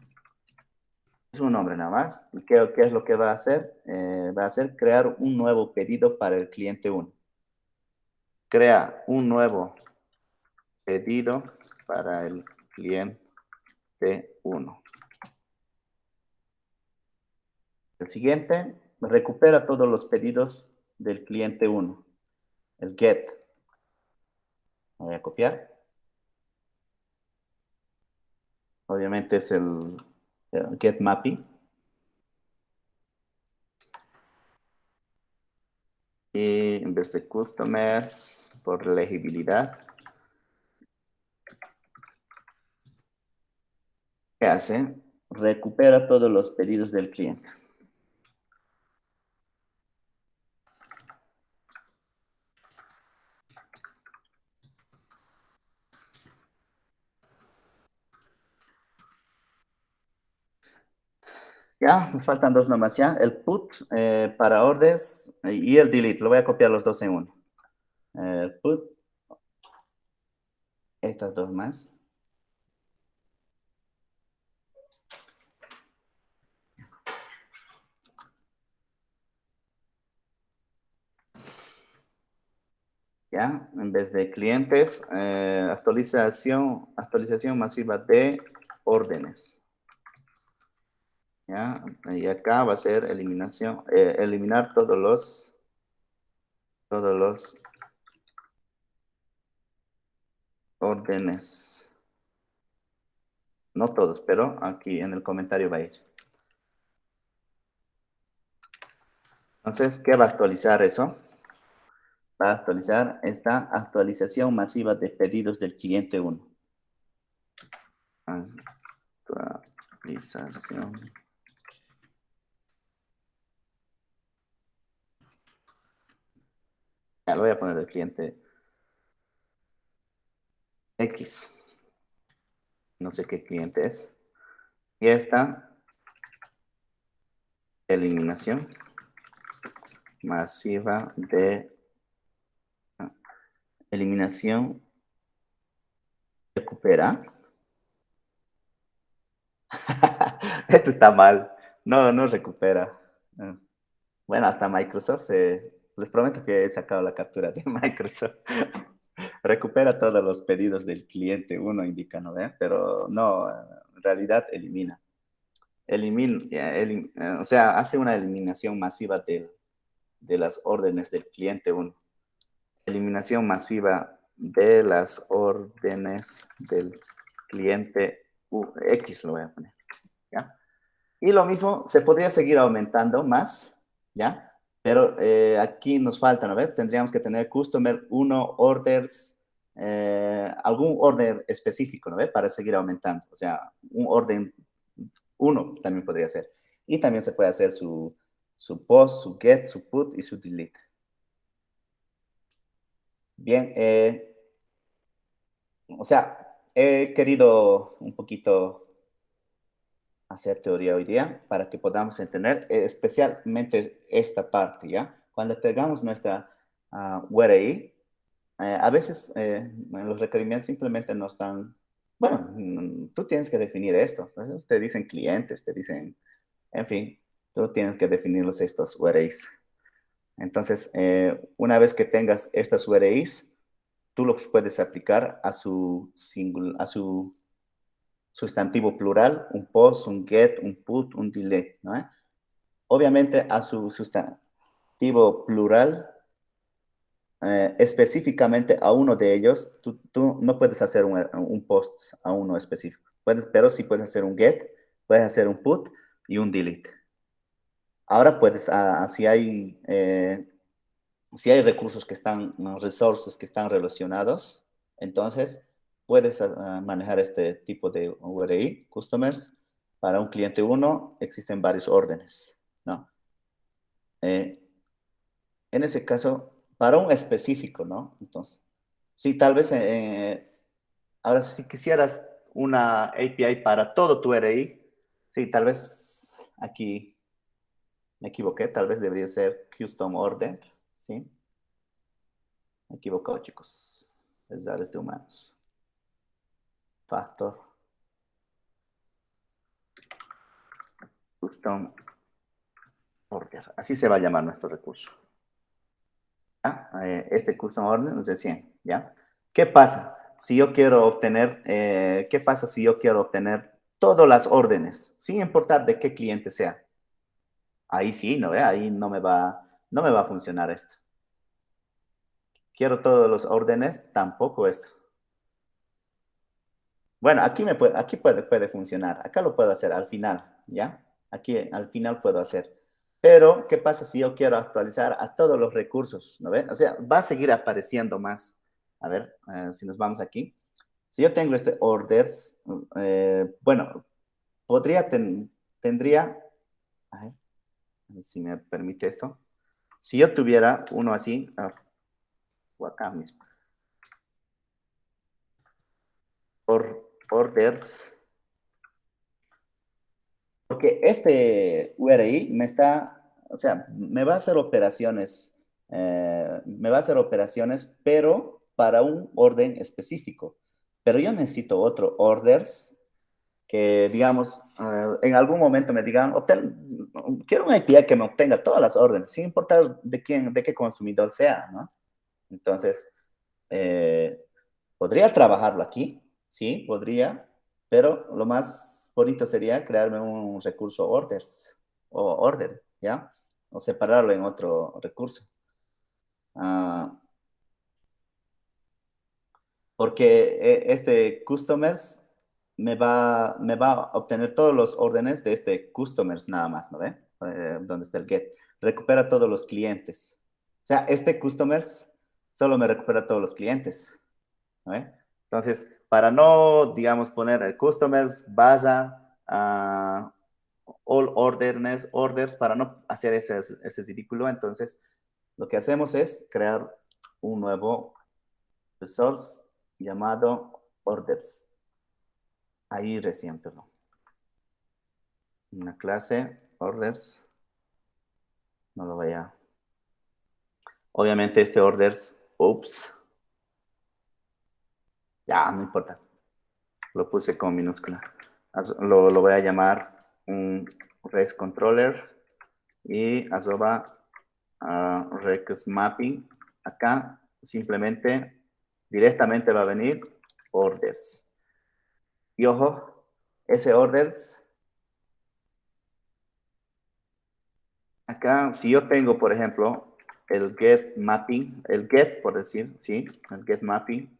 Es un nombre nada más. ¿Y qué es lo que va a hacer? Va a hacer crear un nuevo pedido para el cliente 1. Crea un nuevo pedido para el cliente 1. El siguiente, recupera todos los pedidos del cliente 1. El get. Voy a copiar. Obviamente es el get mapping. Y en vez de customers, por legibilidad, ¿qué hace? Recupera todos los pedidos del cliente. Ya, me faltan dos nomás ya. El put para orders y el delete. Lo voy a copiar los dos en uno. El put. Estas dos más. ¿Ya? En vez de clientes, actualización masiva de órdenes. ¿Ya? Y acá va a ser eliminación, eliminar todos los órdenes. No todos, pero aquí en el comentario va a ir. Entonces, ¿qué va a actualizar eso? Va a actualizar esta actualización masiva de pedidos del cliente 1. Actualización. Ya lo voy a poner del cliente X. No sé qué cliente es. Y esta eliminación masiva de eliminación recupera. Esto está mal. No, no recupera. Bueno, hasta Microsoft les prometo que he sacado la captura de Microsoft. Recupera todos los pedidos del cliente 1, indica, ¿no ve? Pero no, en realidad elimina. O sea, hace una eliminación masiva de las órdenes del cliente 1. Eliminación masiva de las órdenes del cliente X, lo voy a poner, ¿ya? Y lo mismo, se podría seguir aumentando más, ¿ya? Pero aquí nos falta, ¿no ves? Tendríamos que tener customer 1 orders, algún orden específico, ¿no ves? Para seguir aumentando. O sea, un orden 1 también podría ser. Y también se puede hacer su post, su get, su put y su delete. Bien, o sea, he querido un poquito hacer teoría hoy día para que podamos entender especialmente esta parte, ¿ya? Cuando tengamos nuestra URI, a veces los requerimientos simplemente no están, bueno, tú tienes que definir esto. Entonces te dicen clientes, te dicen, en fin, tú tienes que definirlos estos URIs. Entonces, una vez que tengas estas URIs, tú los puedes aplicar a su sustantivo plural, un post, un get, un put, un delete, ¿no? Obviamente a su sustantivo plural, específicamente a uno de ellos, tú no puedes hacer un post a uno específico, pero sí puedes hacer un get, puedes hacer un put y un delete. Ahora puedes, si hay recursos que están, resources que están relacionados, entonces puedes manejar este tipo de URI, customers. Para un cliente 1 existen varios órdenes, ¿no? En ese caso, para un específico, ¿no? Entonces, sí, tal vez, ahora si quisieras una API para todo tu URI, sí, tal vez aquí me equivoqué, tal vez debería ser custom order, ¿sí? Me equivoco, chicos. Es de humanos. Factor. Custom order. Así se va a llamar nuestro recurso. Este custom order es de 100, ¿ya? ¿Qué pasa? Si yo quiero obtener, ¿qué pasa si yo quiero obtener todas las órdenes, sin importar de qué cliente sea? Ahí sí, ¿no? Ahí no me va a funcionar esto. Quiero todos los órdenes, tampoco esto. Bueno, aquí puede funcionar. Acá lo puedo hacer al final, ¿ya? Aquí al final puedo hacer. Pero, ¿qué pasa si yo quiero actualizar a todos los recursos? ¿No ven? O sea, va a seguir apareciendo más. A ver, si nos vamos aquí. Si yo tengo este orders, bueno, tendría, a ver si me permite esto. Si yo tuviera uno así, o acá mismo. Orders. Porque este URI o sea, me va a hacer operaciones, pero para un orden específico. Pero yo necesito otro orders que, digamos, en algún momento me digan, quiero una API que me obtenga todas las órdenes, sin importar de qué consumidor sea, ¿no? Entonces, podría trabajarlo aquí, sí, podría, pero lo más bonito sería crearme un recurso orders o order, ¿ya? O separarlo en otro recurso. Porque este customers me va a obtener todos los órdenes de este customers nada más, ¿no ve? Donde está el get. Recupera todos los clientes. O sea, este customers solo me recupera todos los clientes, ¿no ve? Entonces, para no, digamos, poner el customers, basa, all orders, para no hacer ese ridículo, entonces, lo que hacemos es crear un nuevo resource llamado orders. Ahí recién, perdón. Una clase orders. No lo vaya. Obviamente este orders, ups. Ya, no importa. Lo puse con minúscula. Lo voy a llamar un res controller y request mapping. Acá simplemente directamente va a venir orders. Y ojo, orders. Acá, si yo tengo, por ejemplo, el get mapping, el get, por decir, ¿sí? El get mapping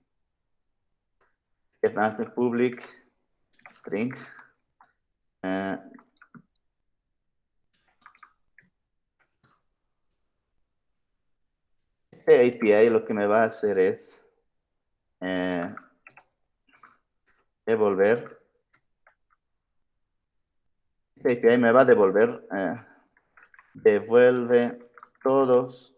public string. Este API lo que me va a hacer es devolver. Este API me va a devolver, devuelve todos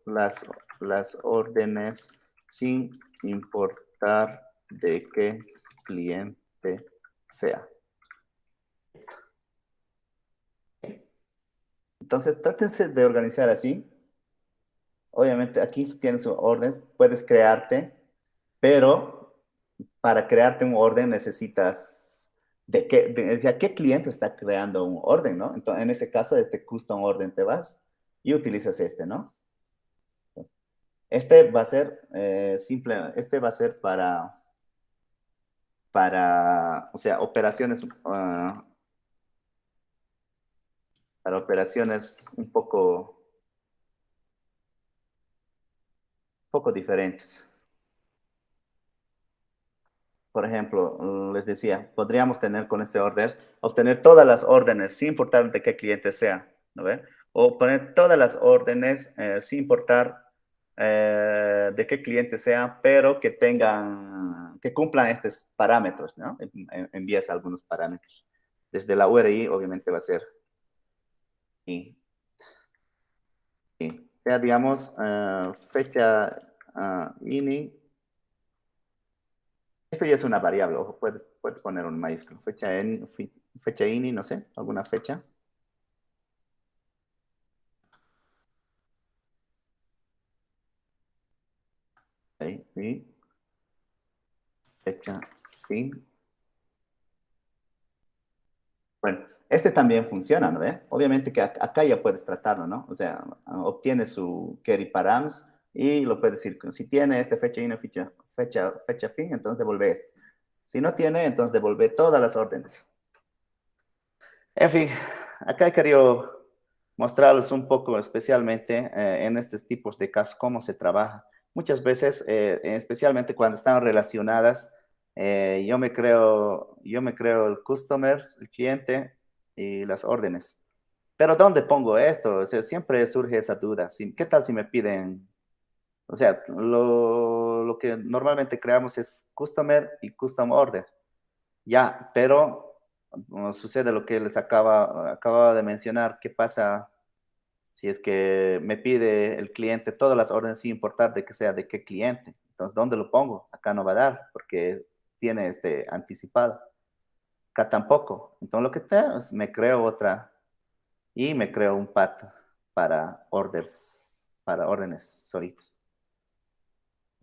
las órdenes sin importar de qué cliente sea. Entonces, trátense de organizar así. Obviamente, aquí tienes un orden, puedes crearte, pero para crearte un orden necesitas de qué cliente está creando un orden, ¿no? Entonces, en ese caso, este custom orden te vas y utilizas este, ¿no? Este va a ser este va a ser o sea, operaciones, para operaciones un poco diferentes. Por ejemplo, les decía, podríamos tener con este orden, obtener todas las órdenes, sin importar de qué cliente sea, ¿no ve? O poner todas las órdenes, sin importar de qué cliente sea, pero que cumplan estos parámetros, ¿no? Envías algunos parámetros. Desde la URI, obviamente, va a ser y o sea, digamos, fecha ini. Esto ya es una variable, ojo, puedes poner un mayúsculo. Fecha ini, no sé, alguna fecha. Ahí, y fecha fin. Bueno, este también funciona, ¿no ve? Obviamente que acá ya puedes tratarlo, ¿no? O sea, obtienes su query params y lo puedes decir, si tiene esta fecha ini, fecha fin, entonces devuelve este. Si no tiene, entonces devuelve todas las órdenes. En fin, acá he querido mostrarles un poco, especialmente en estos tipos de casos, cómo se trabaja. Muchas veces, especialmente cuando están relacionadas, yo me creo el customer, el cliente y las órdenes. Pero ¿dónde pongo esto? O sea, siempre surge esa duda. ¿Qué tal si me piden? O sea, lo que normalmente creamos es customer y custom order. Ya, pero sucede lo que les acababa de mencionar. ¿Qué pasa si es que me pide el cliente todas las órdenes sin importar de que sea de qué cliente? Entonces, ¿dónde lo pongo? Acá no va a dar porque tiene este anticipado. Acá tampoco. Entonces, lo que tengo es me creo otra y me creo un path para órdenes solitos.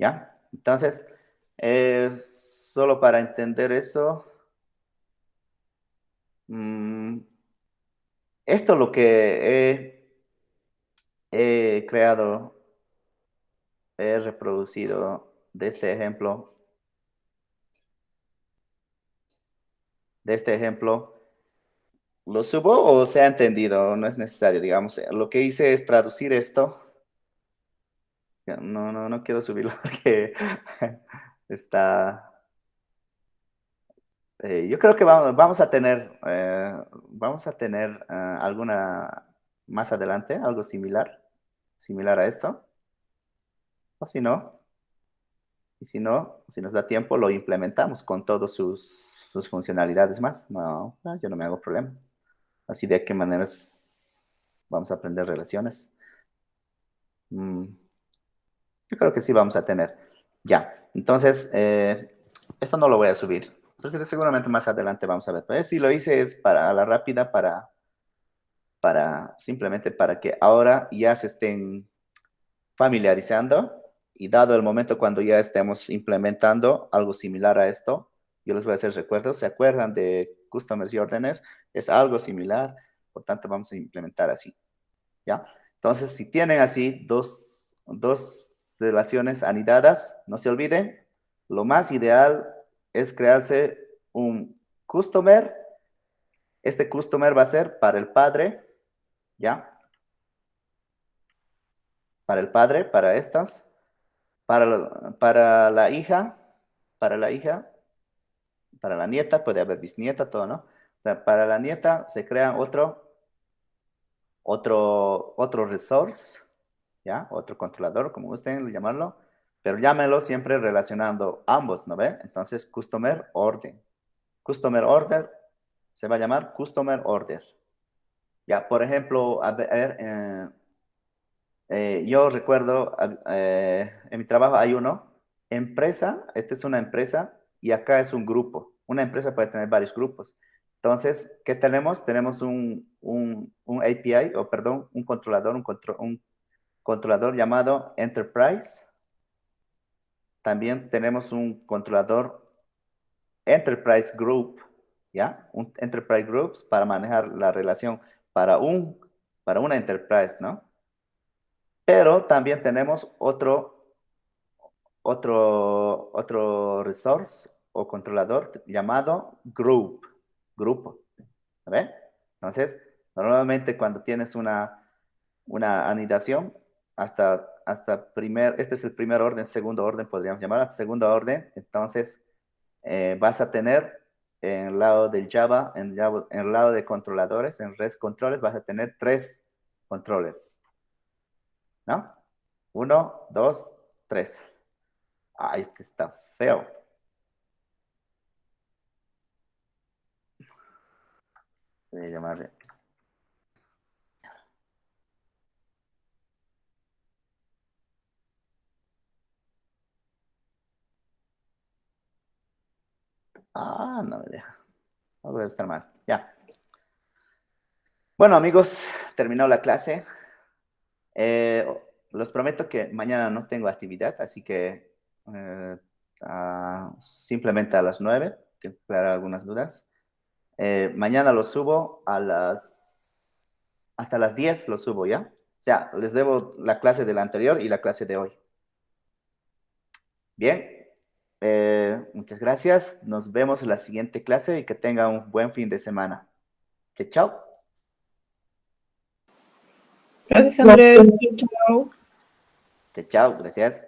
¿Ya? Entonces, solo para entender eso, esto lo que he creado, he reproducido de este ejemplo. ¿Lo subo o se ha entendido? No es necesario, digamos. Lo que hice es traducir esto. No quiero subirlo porque está... yo creo que vamos a tener alguna más adelante, algo similar a esto. O si no, si nos da tiempo, lo implementamos con todas sus funcionalidades más. No, yo no me hago problema. Así de qué maneras vamos a aprender relaciones. Yo creo que sí vamos a tener. Ya, entonces, esto no lo voy a subir, porque seguramente más adelante vamos a ver. Pero si lo hice es a la rápida, simplemente para que ahora ya se estén familiarizando y dado el momento cuando ya estemos implementando algo similar a esto, yo les voy a hacer recuerdos. ¿Se acuerdan de customers y órdenes? Es algo similar, por tanto vamos a implementar así. ¿Ya? Entonces, si tienen así dos relaciones anidadas, no se olviden, lo más ideal es crearse un Customer, este customer va a ser para el padre, ¿ya? Para el padre, para estas. Para la hija, para la hija, para la nieta, puede haber bisnieta, todo, ¿no? Para la nieta se crea otro resource, ¿ya? Otro controlador, como gusten llamarlo, pero llámenlo siempre relacionando ambos, ¿no ve? Entonces, customer order. Customer order se va a llamar customer order. Ya, por ejemplo, a ver, yo recuerdo, en mi trabajo hay uno, empresa, esta es una empresa y acá es un grupo. Una empresa puede tener varios grupos. Entonces, ¿qué tenemos? Tenemos un API, o perdón, un controlador, un controlador llamado Enterprise. También tenemos un controlador Enterprise Group, ¿ya? Un Enterprise Groups para manejar la relación para una Enterprise, ¿no? Pero también tenemos otro resource o controlador llamado group, grupo, ¿ve? Entonces, normalmente cuando tienes una anidación, este es el primer orden, segundo orden, podríamos llamar, segunda orden, entonces vas a tener en el lado del Java, en el lado de controladores, en REST controles, vas a tener 3 controllers, ¿no? 1, 2, 3. Ah, este está feo. Voy a llamarle. Ah, no me deja. No debe estar mal. Ya. Bueno, amigos, terminó la clase. Los prometo que mañana no tengo actividad, así que simplemente a las 9, que aclarar algunas dudas. Mañana lo subo hasta las 10 lo subo, ¿ya? O sea, les debo la clase de la anterior y la clase de hoy. Bien. Muchas gracias. Nos vemos en la siguiente clase y que tengan un buen fin de semana. Chao. Gracias, Andrés. Chao, chao. Chao. Gracias.